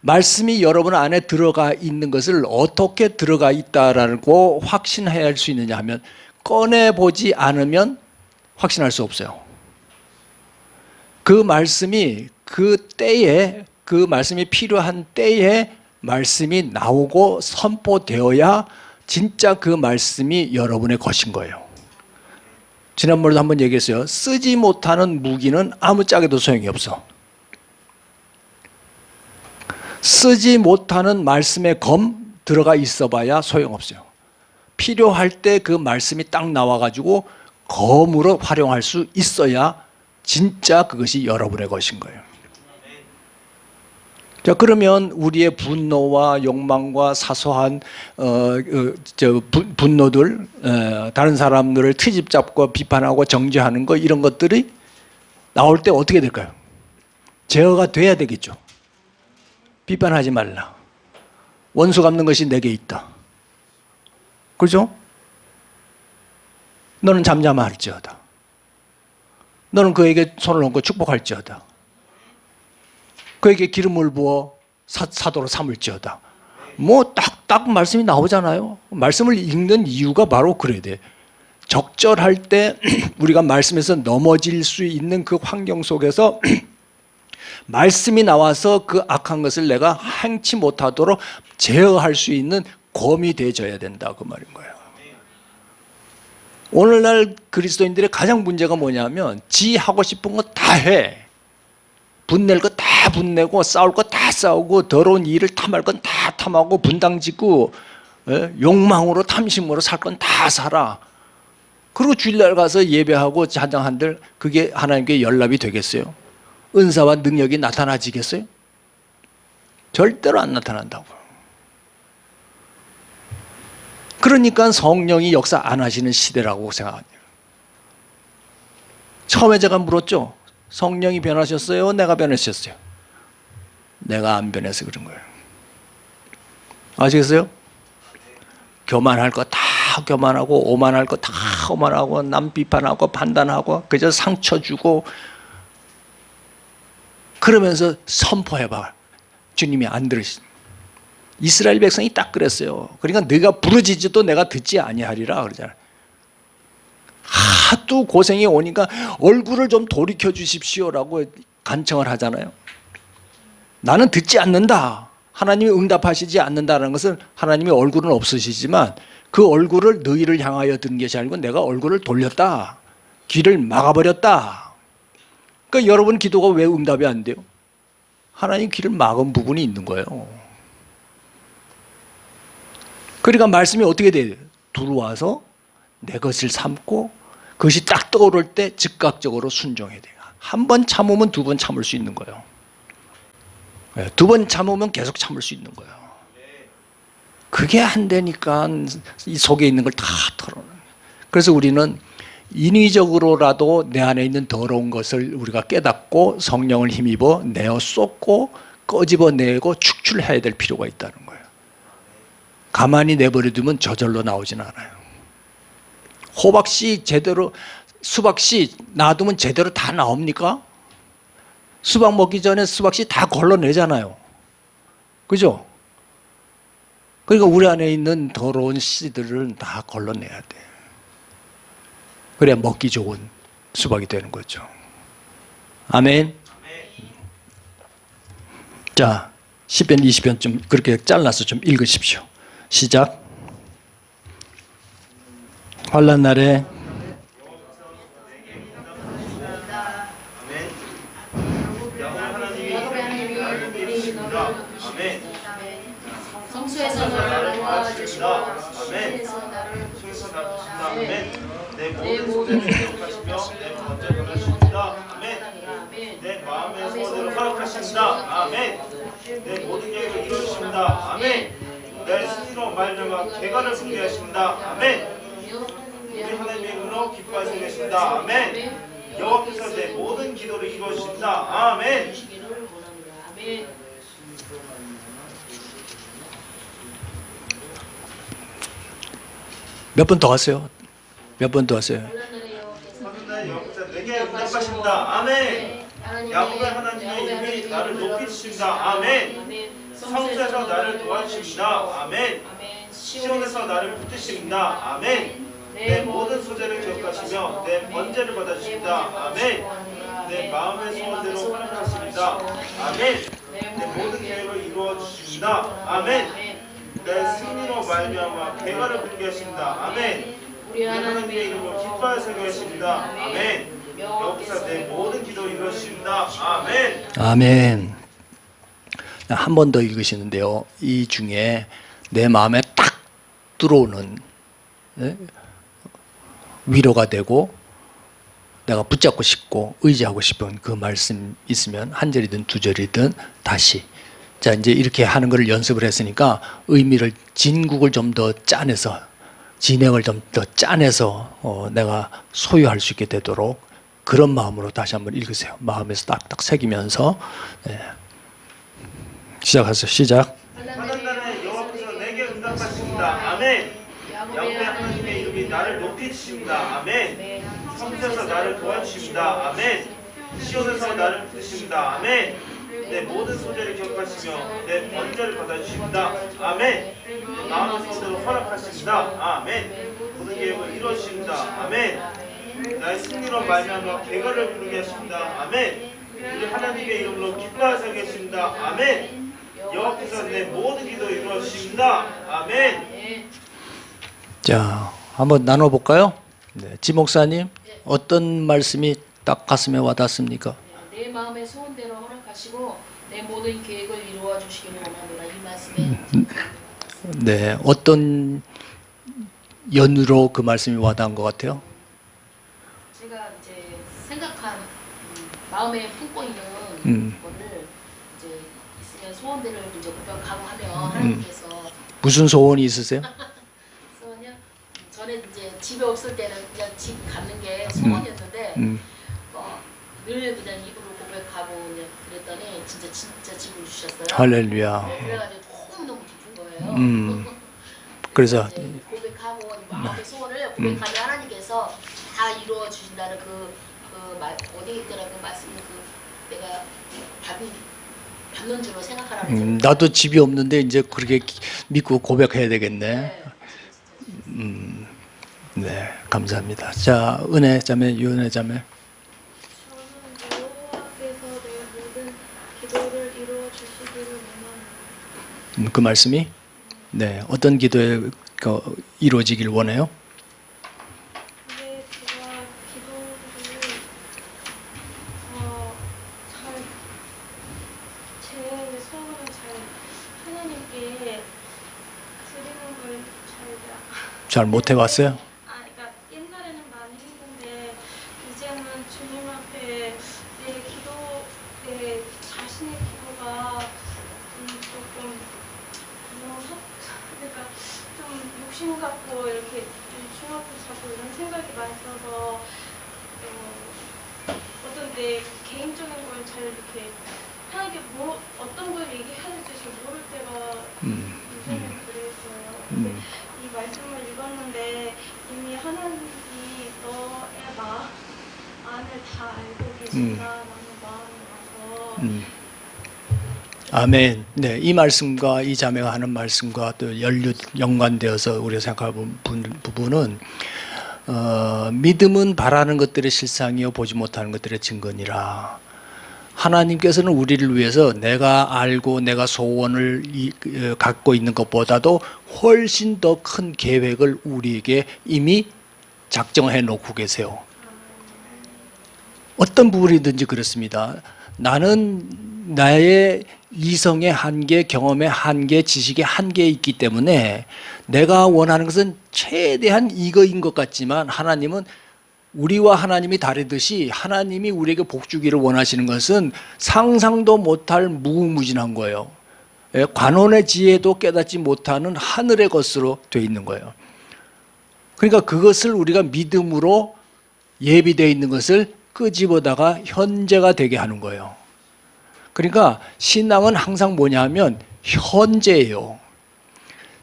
말씀이 여러분 안에 들어가 있는 것을 어떻게 들어가 있다라고 확신해야 할 수 있느냐 하면 꺼내보지 않으면 확신할 수 없어요. 그 말씀이 그 때에, 그 말씀이 필요한 때에 말씀이 나오고 선포되어야 진짜 그 말씀이 여러분의 것인 거예요. 지난번에도 한번 얘기했어요. 쓰지 못하는 무기는 아무짝에도 소용이 없어. 쓰지 못하는 말씀의 검 들어가 있어봐야 소용없어요. 필요할 때 그 말씀이 딱 나와가지고 검으로 활용할 수 있어야 진짜 그것이 여러분의 것인 거예요. 자, 그러면 우리의 분노와 욕망과 사소한 분노들, 다른 사람들을 트집 잡고 비판하고 정죄하는 거, 이런 것들이 나올 때 어떻게 될까요? 제어가 돼야 되겠죠. 비판하지 말라. 원수 갚는 것이 내게 있다. 그렇죠? 너는 잠잠할지어다. 너는 그에게 손을 얹고 축복할지어다. 그에게 기름을 부어 사도로 삼을지어다. 뭐 딱딱 말씀이 나오잖아요. 말씀을 읽는 이유가 바로 그래야 돼. 적절할 때 우리가 말씀에서 넘어질 수 있는 그 환경 속에서 말씀이 나와서 그 악한 것을 내가 행치 못하도록 제어할 수 있는 검이 되어져야 된다, 그 말인 거예요. 오늘날 그리스도인들의 가장 문제가 뭐냐면 지 하고 싶은 거 다 해. 분낼 거 다 분내고 싸울 거 다 싸우고 더러운 일을 탐할 건 다 탐하고 분당 짓고 욕망으로 탐심으로 살 건 다 살아. 그리고 주일날 가서 예배하고 찬양한들 그게 하나님께 연락이 되겠어요? 은사와 능력이 나타나지겠어요? 절대로 안 나타난다고. 그러니까 성령이 역사 안 하시는 시대라고 생각합니다. 처음에 제가 물었죠. 성령이 변하셨어요? 내가 변하셨어요? 내가 안 변해서 그런 거예요. 아시겠어요? 교만할 거 다 교만하고 오만할 거 다 오만하고 남 비판하고 판단하고 그저 상처 주고 그러면서 선포해봐. 주님이 안 들으시죠. 이스라엘 백성이 딱 그랬어요. 그러니까 네가 부르짖어도 내가 듣지 아니하리라 그러잖아요. 하도 고생이 오니까 얼굴을 좀 돌이켜 주십시오라고 간청을 하잖아요. 나는 듣지 않는다. 하나님이 응답하시지 않는다는 것은 하나님의 얼굴은 없으시지만 그 얼굴을 너희를 향하여 든 것이 아니고 내가 얼굴을 돌렸다. 귀를 막아버렸다. 그러니까 여러분 기도가 왜 응답이 안 돼요? 하나님 귀를 막은 부분이 있는 거예요. 그러니까 말씀이 어떻게 돼요? 들어와서 내 것을 삼고 그것이 딱 떠오를 때 즉각적으로 순종해야 돼요. 한 번 참으면 두 번 참을 수 있는 거예요. 두 번 참으면 계속 참을 수 있는 거예요. 그게 안 되니까 이 속에 있는 걸 다 털어내는 거예요. 그래서 우리는 인위적으로라도 내 안에 있는 더러운 것을 우리가 깨닫고 성령을 힘입어 내어 쏟고 꺼집어내고 축출해야 될 필요가 있다는 거예요. 가만히 내버려두면 저절로 나오진 않아요. 호박씨 제대로, 수박씨 놔두면 제대로 다 나옵니까? 수박 먹기 전에 수박씨 다 걸러내잖아요. 그죠? 그러니까 우리 안에 있는 더러운 씨들을 다 걸러내야 돼. 그래야 먹기 좋은 수박이 되는 거죠. 아멘. 자, 10편, 20편 좀 그렇게 잘라서 좀 읽으십시오. 시작. 환난 날에 성수에서 나를 도와주시고 시에서 나를 부르시고 내 모든 기억하시며 내 번제를 받으십니다. 아멘. 내 마음의 소원대로 허락하십니다. 아멘. 내 모든 계획을 이루십니다. 아멘. 내 스스로 말미암아 개관을 부르게 하십니다. 아멘. 우리 하나님의 이름으로 기뻐하시게 하십니다. 아멘. 여호와께서 내 모든 기도를 이루십니다. 아멘. 몇 번 더 하세요. 몇 번 더 하세요. 하나님 여호와께서 내게 응답하십니다. 아멘. 야곱의 하나님의 이름이 나를 높이 주십니다. 아멘. 성수에서 나를 도와주십니다. 아멘. 시온에서 나를 붙드십니다. 아멘. 내 모든 소재를 기억하시며 내 번제를 받아주십니다. 아멘. 내 마음의 소원대로 허락하십니다. 아멘. 내 모든 계획을 이루어 주십니다. 아멘. 내 승리로 말미암아 개가를 부르게 하십니다. 아멘. 우리 하나님의 이름으로 기뻐하시게 하십니다. 아멘. 여기서 내 모든 기도 이루십니다. 아멘. 아멘. 한 번 더 읽으시는데요. 이 중에 내 마음에 딱 들어오는 위로가 되고 내가 붙잡고 싶고 의지하고 싶은 그 말씀 있으면 한 절이든 두 절이든 다시. 자, 이제 이렇게 하는 걸 연습을 했으니까 의미를, 진국을 좀 더 짜내서, 진행을 좀 더 짜내서 내가 소유할 수 있게 되도록 그런 마음으로 다시 한번 읽으세요. 마음에서 딱딱 새기면서. 네. 시작하세요. 시작. 환난 날에 여호와께서 내게 응답하십니다. 아멘. 야곱의 하나님의 이름이 나를 높이 주십니다. 아멘. 성수에서 나를 도와주십니다. 아멘. 시온에서 나를 붙드십니다. 아멘. 내 모든 소재를 기억하시며 내 번제를 받아주십니다. 아멘. 마음의 소원대로 허락하십니다. 아멘. 모든 계획을 이루어주십니다. 아멘. 나의 승리로 말미암아 개가를 부르게 하십니다. 아멘. 우리 하나님의 이름으로 기뻐하시게 하십니다. 아멘. 여호와께서 내 모든 기도 이루어주십니다. 아멘. 자, 한번 나눠볼까요? 네, 지 목사님, 어떤 말씀이 딱 가슴에 와닿습니까? 내 마음의 소원대로 허락하시고 내 모든 계획을 이루어 주시기를 원하노라. 이 말씀에 네, 어떤 연으로 그 말씀이 와닿은 것 같아요? 제가 이제 생각한 마음에 품고 있는 거를 이제 있으면 소원대로 이제 고백하고 하면 하나님께서 무슨 소원이 있으세요? 소원이요? 전에 이제 집에 없을 때는 그냥 집 갖는 게 소원이었는데 늘 그냥 입으로 고백하고 그냥 그랬더니 진짜 집을 주셨어요. 할렐루야. 그래가지고 너무 기쁜 거예요. 그래서 고백하고 마음의 소원을 고백하면 하나님께서 다 이루어 주신다는 그 말 어디 있더라 그 말씀이 내가 받는 줄로 생각하라는 나도 집이 없는데 이제 그렇게 믿고 고백해야 되겠네. 네, 감사합니다. 자, 은혜 자매, 유은혜 자매. 저는 여호와께서 내 모든 기도를 이루어 주시기를 원합니다. 그 말씀이 네, 어떤 기도에 이루어지길 원해요? 근데 제가 기도를 제 소원을 잘 하나님께 드리는 걸 잘 못 해왔어요? 그러니까 옛날에는 많이 했는데 이제는 주님 앞에 중학교 자꾸 이런 생각이 많이 들어서 어떤 내 개인적인 걸 잘 이렇게 편하게 어떤 걸 얘기해야 될지 잘 모를 때가 요새는 그랬어요. 근데 이 말씀을 읽었는데 이미 하나님이 너의 마음을 다 알고 계신다라는 마음이 와서 아멘. 네, 이 말씀과 이 자매가 하는 말씀과 또 연관되어서 우리가 생각하는 부분은 믿음은 바라는 것들의 실상이요 보지 못하는 것들의 증거니라. 하나님께서는 우리를 위해서 내가 알고 내가 소원을 갖고 있는 것보다도 훨씬 더 큰 계획을 우리에게 이미 작정해 놓고 계세요. 어떤 부분이든지 그렇습니다. 나는 나의 이성의 한계, 경험의 한계, 지식의 한계에 있기 때문에 내가 원하는 것은 최대한 이거인 것 같지만 하나님은 우리와 하나님이 다르듯이 하나님이 우리에게 복 주기를 원하시는 것은 상상도 못할 무궁무진한 거예요. 관원의 지혜도 깨닫지 못하는 하늘의 것으로 되어 있는 거예요. 그러니까 그것을 우리가 믿음으로 예비되어 있는 것을 끄집어다가 현재가 되게 하는 거예요. 그러니까 신앙은 항상 뭐냐 하면 현재예요.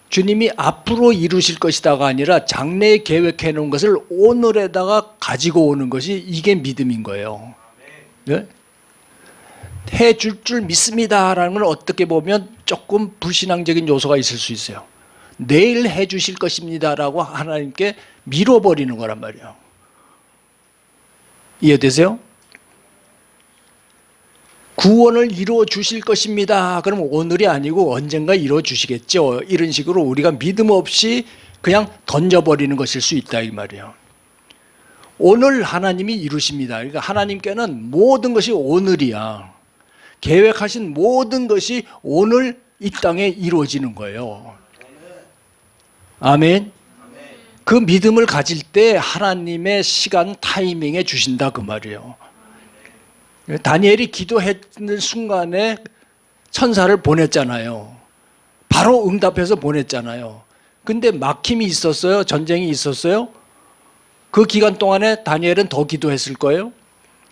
주님이 앞으로 이루실 것이다가 아니라 장래에 계획해 놓은 것을 오늘에다가 가지고 오는 것이 이게 믿음인 거예요. 네? 해줄 줄 믿습니다라는 건 어떻게 보면 조금 불신앙적인 요소가 있을 수 있어요. 내일 해주실 것입니다라고 하나님께 밀어버리는 거란 말이에요. 이해되세요? 구원을 이루어 주실 것입니다. 그럼 오늘이 아니고 언젠가 이루어 주시겠죠. 이런 식으로 우리가 믿음 없이 그냥 던져버리는 것일 수 있다 이 말이에요. 오늘 하나님이 이루십니다. 그러니까 하나님께는 모든 것이 오늘이야. 계획하신 모든 것이 오늘 이 땅에 이루어지는 거예요. 아멘. 그 믿음을 가질 때 하나님의 시간 타이밍에 주신다 그 말이에요. 다니엘이 기도했는 순간에 천사를 보냈잖아요. 바로 응답해서 보냈잖아요. 근데 막힘이 있었어요? 전쟁이 있었어요? 그 기간 동안에 다니엘은 더 기도했을 거예요.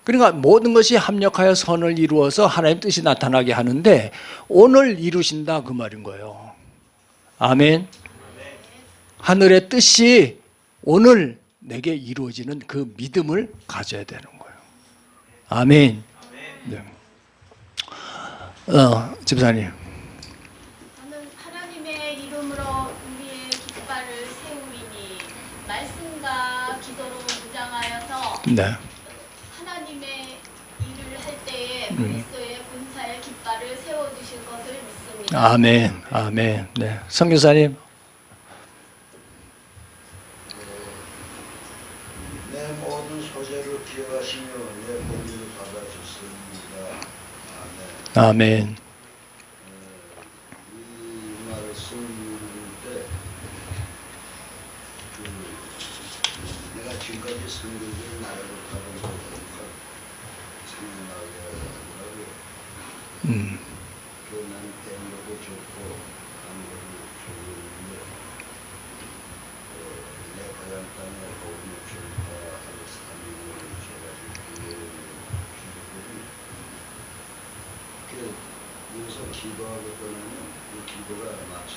그러니까 모든 것이 합력하여 선을 이루어서 하나님 뜻이 나타나게 하는데 오늘 이루신다 그 말인 거예요. 아멘. 하늘의 뜻이 오늘 내게 이루어지는 그 믿음을 가져야 되는 거예요. 아멘. 네. 집사님. 저는 하나님의 이름으로 우리의 깃발을 세우리니 말씀과 기도로 무장하여서 네. 하나님의 일을 할 때에 그리스도의 군사의 깃발을 세워주실 것을 믿습니다. 아멘. 아멘. 네. 성교사님. 내 모든 소재를 기억하시며 내 공의를 받아주십니다. 아멘. 이 말씀 읽을 때 내가 지금까지 성경을 나를 못하던 거 보니까 생각나게 하더라고요. 나는 땡겨도 좋고 한국도 좋은데 내 고향 땅에 복음을 전파할 사명을 제가 기도거든요. 여기서 기도하고 떠나면 그 기도가 마치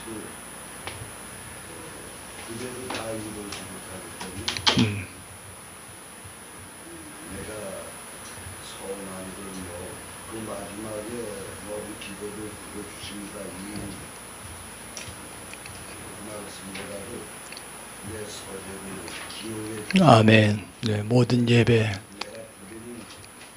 그대로 다 이루어지지 못하기 때문에 내가 서운한 그 마지막에 모든 기도를 들어주십니다. 이 말씀보다도 내 소재를 기억해 아멘. 네. 모든 예배. 내가 드리는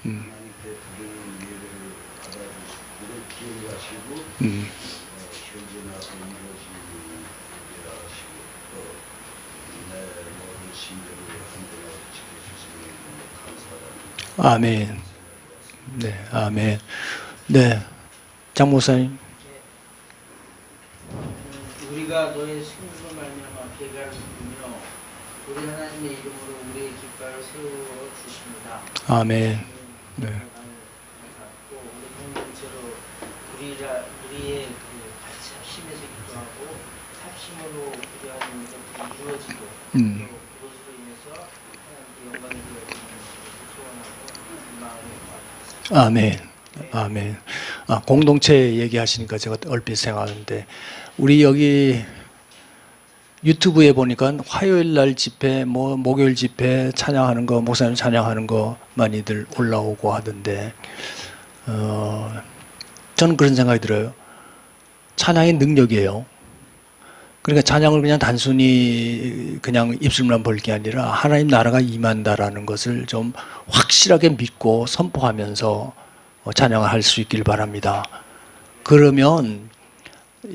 하나님께 드리는 예배를 받아주시고 그걸 기억하시고 현재 나서 이루어지는 예배라 하시고 또 내 모든 신들을 한동안 지켜주시는 감사합니다. 아멘. 네. 아멘. 네. 장 목사님. 우리가 너의 승리로 말미암아 계가를 누리며 우리 하나님의 이름으로 우리의 깃발을 세워 주십니다. 아멘. 네. 갖고 우리 공동체로 우리의 그 같이 합심해서 기도하고 합심으로 기도하는 것들이 이루어지고 또 아멘. 아멘. 공동체 얘기하시니까 제가 얼핏 생각하는데, 우리 여기 유튜브에 보니까 화요일 날 집회, 뭐 목요일 집회 찬양하는 거, 목사님 찬양하는 거 많이들 올라오고 하던데, 저는 그런 생각이 들어요. 찬양의 능력이에요. 그러니까 찬양을 그냥 단순히 그냥 입술만 볼 게 아니라 하나님 나라가 임한다라는 것을 좀 확실하게 믿고 선포하면서 찬양을 할 수 있길 바랍니다. 그러면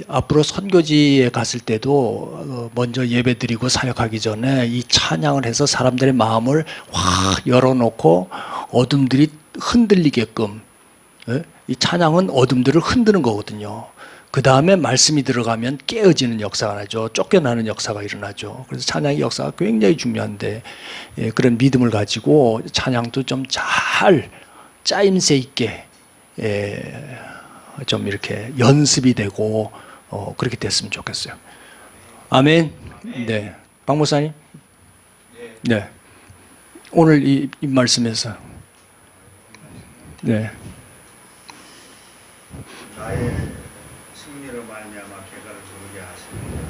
앞으로 선교지에 갔을 때도 먼저 예배드리고 사역하기 전에 이 찬양을 해서 사람들의 마음을 확 열어놓고 어둠들이 흔들리게끔, 이 찬양은 어둠들을 흔드는 거거든요. 그 다음에 말씀이 들어가면 깨어지는 역사가 나죠. 쫓겨나는 역사가 일어나죠. 그래서 찬양의 역사가 굉장히 중요한데, 그런 믿음을 가지고 찬양도 좀 잘 짜임새 있게 좀 이렇게 연습이 되고 그렇게 됐으면 좋겠어요. 아멘. 네, 박 목사님. 네, 오늘 이 말씀에서 네. 나의 승리로 말미암아 개가를 조르게 하십니다.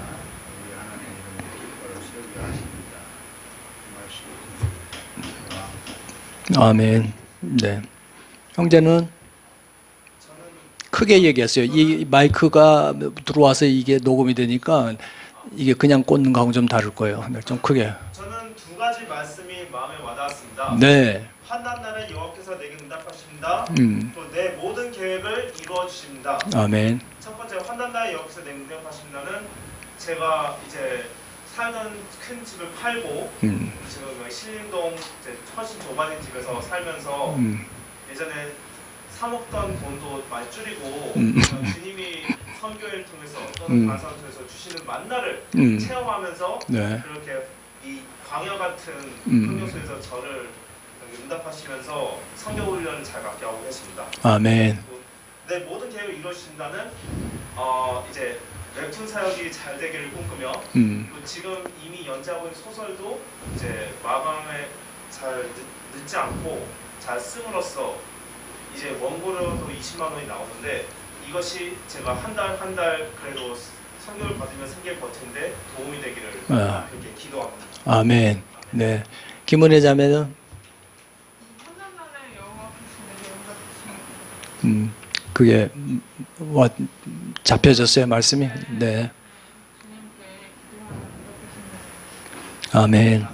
우리 하나님 이름의 기뻐를 세우게 하십니다. 그 말씀 아멘. 네. 형제는 크게 얘기했어요. 이 마이크가 들어와서 이게 녹음이 되니까 이게 그냥 꽂는 거하고 좀 다를 거예요. 네, 좀 크게. 저는 두 가지 말씀이 마음에 와닿았습니다. 네. 환난 날에 여호와께서 내게 응답하십니다. 또 내 모든 계획을 이루어 주십니다. 아멘. 첫 번째 환난 날에 여호와께서 내게 응답하신다는, 제가 이제 살던 큰 집을 팔고 지금 신림동 훨씬 좁아진 집에서 살면서 예전에 사 먹던 돈도 많이 줄이고 주님이 선교회를 통해서 또는 반사를 통해서 주시는 만나를 체험하면서 네. 그렇게 이 광야 같은 환경속에서 저를 응답하시면서 선교 훈련을 잘 맡게 하고 계십니다. 아멘. 내 모든 계획을 이루어주신다는, 이제 웹툰 사역이 잘 되기를 꿈꾸며 또 지금 이미 연재하고 있는 소설도 이제 마감에 잘 늦지 않고 잘 쓰므로써 이제 원고료도 20만 원이 나오는데, 이것이 제가 한 달 그래도 선교를 받으면 생계 버티는데 도움이 되기를 그렇게 기도합니다. 아멘. 네. 김은혜 자매는 그게 잡혀졌어요, 말씀이? 네. 아멘.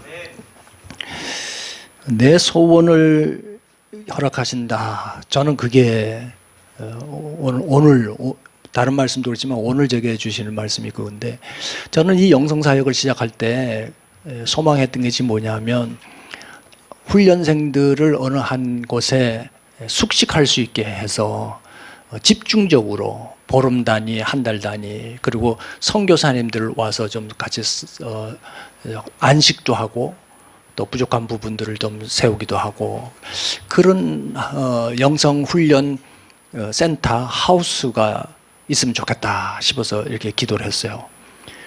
내 소원을 허락하신다. 저는 그게 오늘 다른 말씀도 그렇지만 오늘 제게 주시는 말씀이 그건데, 저는 이 영성사역을 시작할 때 소망했던 것이 뭐냐면 훈련생들을 어느 한 곳에 숙식할 수 있게 해서 집중적으로 보름 단위, 한 달 단위, 그리고 선교사님들 와서 좀 같이 안식도 하고 또 부족한 부분들을 좀 세우기도 하고, 그런 영성훈련 센터 하우스가 있으면 좋겠다 싶어서 이렇게 기도를 했어요.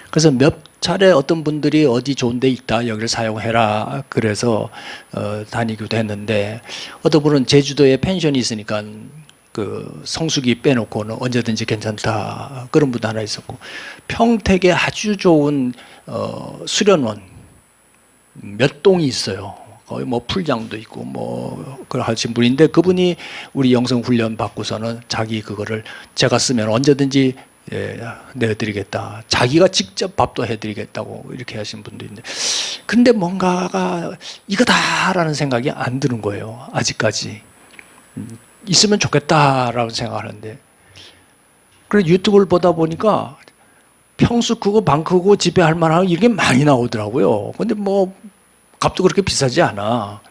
그래서 몇 차례 어떤 분들이 어디 좋은 데 있다, 여기를 사용해라, 그래서 다니기도 했는데, 어떤 분은 제주도에 펜션이 있으니까 그 성수기 빼놓고는 언제든지 괜찮다, 그런 분도 하나 있었고, 평택에 아주 좋은 수련원 몇 동이 있어요. 거의 뭐 풀장도 있고 뭐 그걸 하신 분인데, 그분이 우리 영성훈련 받고서는 자기 그거를 제가 쓰면 언제든지 내드리겠다, 자기가 직접 밥도 해드리겠다고 이렇게 하신 분도 있는데, 근데 뭔가가 이거다라는 생각이 안 드는 거예요, 아직까지. 있으면 좋겠다라고 생각하는데, 그래서 유튜브를 보다 보니까 평수 크고 방 크고 집에 할 만한 이게 많이 나오더라고요. 근데 뭐 값도 그렇게 비싸지 않아.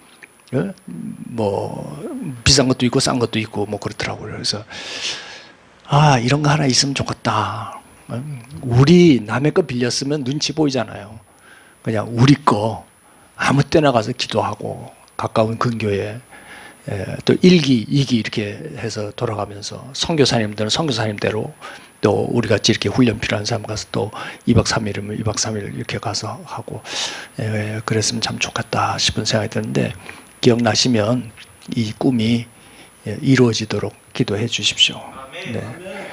예? 뭐 비싼 것도 있고 싼 것도 있고 뭐 그렇더라고요. 그래서 이런 거 하나 있으면 좋겠다. 우리 남의 거 빌렸으면 눈치 보이잖아요. 그냥 우리 거 아무 때나 가서 기도하고 가까운 근교에 또 1기, 2기 이렇게 해서 돌아가면서 선교사님들은 선교사님대로, 또 우리 같이 이렇게 훈련 필요한 사람 가서 또 2박 3일이면 2박 3일 이렇게 가서 하고, 그랬으면 참 좋겠다 싶은 생각이 드는데, 기억나시면 이 꿈이 이루어지도록 기도해 주십시오. 아멘. 네.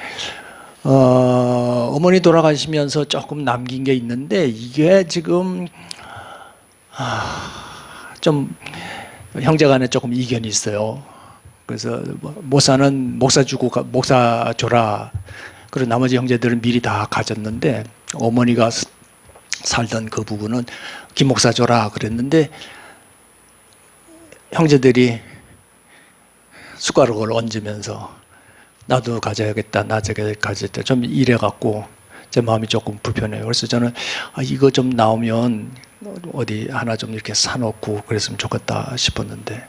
어머니 돌아가시면서 조금 남긴 게 있는데 이게 지금 좀 형제간에 조금 이견이 있어요. 그래서 목사는 목사 주고 목사 줘라. 그리고 나머지 형제들은 미리 다 가졌는데 어머니가 살던 그 부분은 김 목사 줘라 그랬는데 형제들이 숟가락을 얹으면서 나도 가져야겠다, 나도 가져야겠다 좀 이래갖고 제 마음이 조금 불편해요. 그래서 저는 이거 좀 나오면 어디 하나 좀 이렇게 사놓고 그랬으면 좋겠다 싶었는데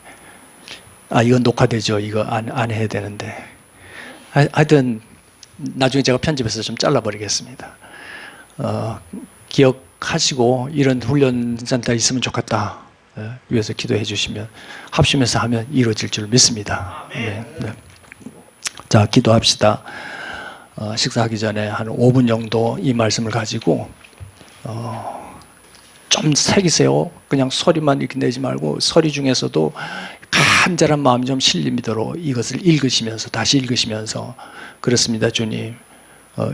이건 녹화되죠. 이거 안 해야 되는데 하여튼 나중에 제가 편집해서 좀 잘라버리겠습니다. 기억하시고 이런 훈련센터 있으면 좋겠다. 위해서 기도해 주시면 합심해서 하면 이루어질 줄 믿습니다. 네, 네. 자, 기도합시다. 식사하기 전에 한 5분 정도 이 말씀을 가지고 좀 새기세요. 그냥 소리만 이렇게 내지 말고 소리 중에서도 간절한 마음이 좀 실림이도록 이것을 읽으시면서 다시 읽으시면서 그렇습니다, 주님.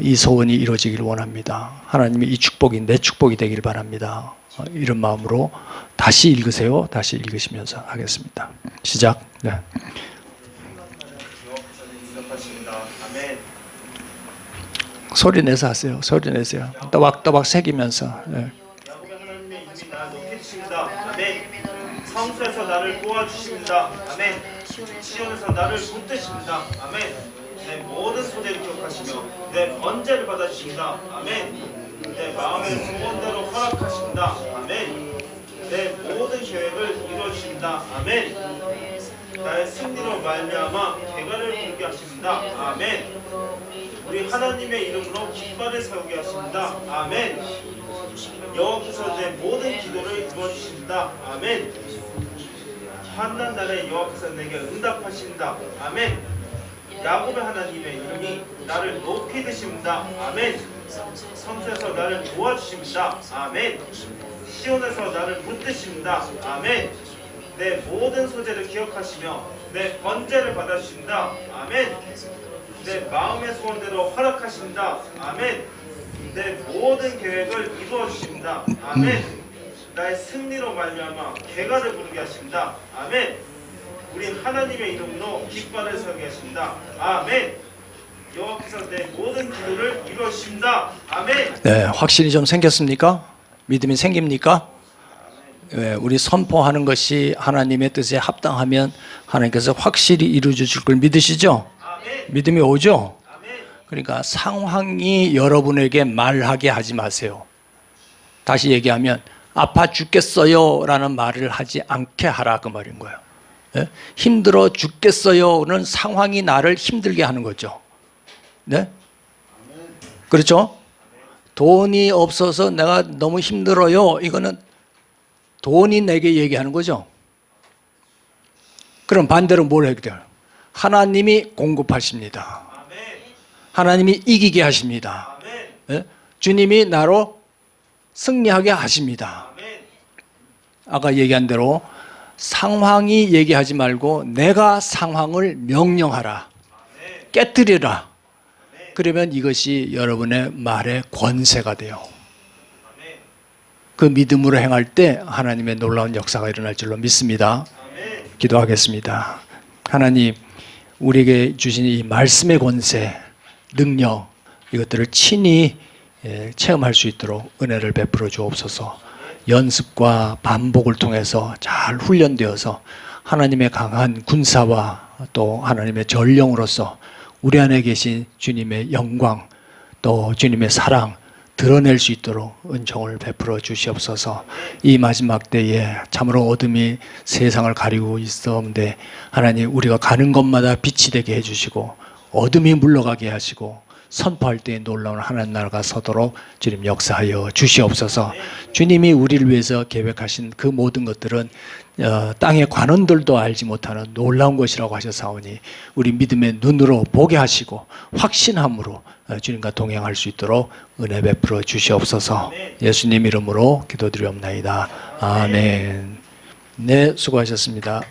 이 소원이 이루어지기를 원합니다. 하나님의 이 축복이 내 축복이 되기를 바랍니다. 이런 마음으로 다시 읽으세요. 다시 읽으시면서 하겠습니다. 시작. 네. 아멘. 소리 내서 하세요. 소리 내세요. 또박또박 새기면서. 네. 야곱의 하나님의 이름이 나를 높이십니다. 아멘. 성소에서 나를 도와주십니다. 아멘. 시온에서 나를 붙드십니다. 아멘. 내 모든 소재를 기억하시며 내 번제를 받아주십니다. 아멘. 내 마음의 소원대로 허락하십니다. 아멘. 내 모든 계획을 이루어주십니다. 아멘. 나의 승리로 말미암아 개가를 부르게 하십니다. 아멘. 우리 하나님의 이름으로 깃발을 세우게 하십니다. 아멘. 여호와께서 내 모든 기도를 이루어주십니다. 아멘. 환난 날에 여호와께서 내게 응답하신다. 아멘. 야곱의 하나님의 이름이 나를 높이 드십니다. 아멘. 성소에서 나를 도와주십니다. 아멘. 시온에서 나를 붙드십니다. 아멘. 내 모든 소재를 기억하시며 내 번제를 받아주신다. 아멘. 내 마음의 소원대로 허락하신다. 아멘. 내 모든 계획을 이루어주십니다. 아멘. 나의 승리로 말미암아 개가를 부르게 하십니다. 아멘. 우리 하나님의 이름으로 깃발을 세우게 하십니다. 아멘. 여호와께서 내 모든 기도를 이루어주십니다. 아멘. 네, 확신이 좀 생겼습니까? 믿음이 생깁니까? 네, 우리 선포하는 것이 하나님의 뜻에 합당하면 하나님께서 확실히 이루어 주실 걸 믿으시죠? 아멘. 믿음이 오죠? 아멘. 그러니까 상황이 여러분에게 말하게 하지 마세요. 다시 얘기하면 아파 죽겠어요 라는 말을 하지 않게 하라 그 말인 거예요. 네? 힘들어 죽겠어요는 상황이 나를 힘들게 하는 거죠. 네? 그렇죠? 돈이 없어서 내가 너무 힘들어요. 이거는 돈이 내게 얘기하는 거죠. 그럼 반대로 뭘 해야 돼요? 하나님이 공급하십니다. 아멘. 하나님이 이기게 하십니다. 아멘. 네? 주님이 나로 승리하게 하십니다. 아멘. 아까 얘기한 대로 상황이 얘기하지 말고 내가 상황을 명령하라. 깨뜨리라. 그러면 이것이 여러분의 말의 권세가 돼요. 그 믿음으로 행할 때 하나님의 놀라운 역사가 일어날 줄로 믿습니다. 기도하겠습니다. 하나님, 우리에게 주신 이 말씀의 권세, 능력, 이것들을 친히 체험할 수 있도록 은혜를 베풀어 주옵소서. 연습과 반복을 통해서 잘 훈련되어서 하나님의 강한 군사와 또 하나님의 전령으로서 우리 안에 계신 주님의 영광 또 주님의 사랑 드러낼 수 있도록 은총을 베풀어 주시옵소서. 이 마지막 때에 참으로 어둠이 세상을 가리고 있었는데 하나님, 우리가 가는 곳마다 빛이 되게 해주시고 어둠이 물러가게 하시고 선포할 때에 놀라운 하나님 나라가 서도록 주님 역사하여 주시옵소서. 주님이 우리를 위해서 계획하신 그 모든 것들은 땅의 관원들도 알지 못하는 놀라운 것이라고 하셨사오니 우리 믿음의 눈으로 보게 하시고 확신함으로 주님과 동행할 수 있도록 은혜 베풀어 주시옵소서. 예수님 이름으로 기도드리옵나이다. 아멘. 네, 수고하셨습니다.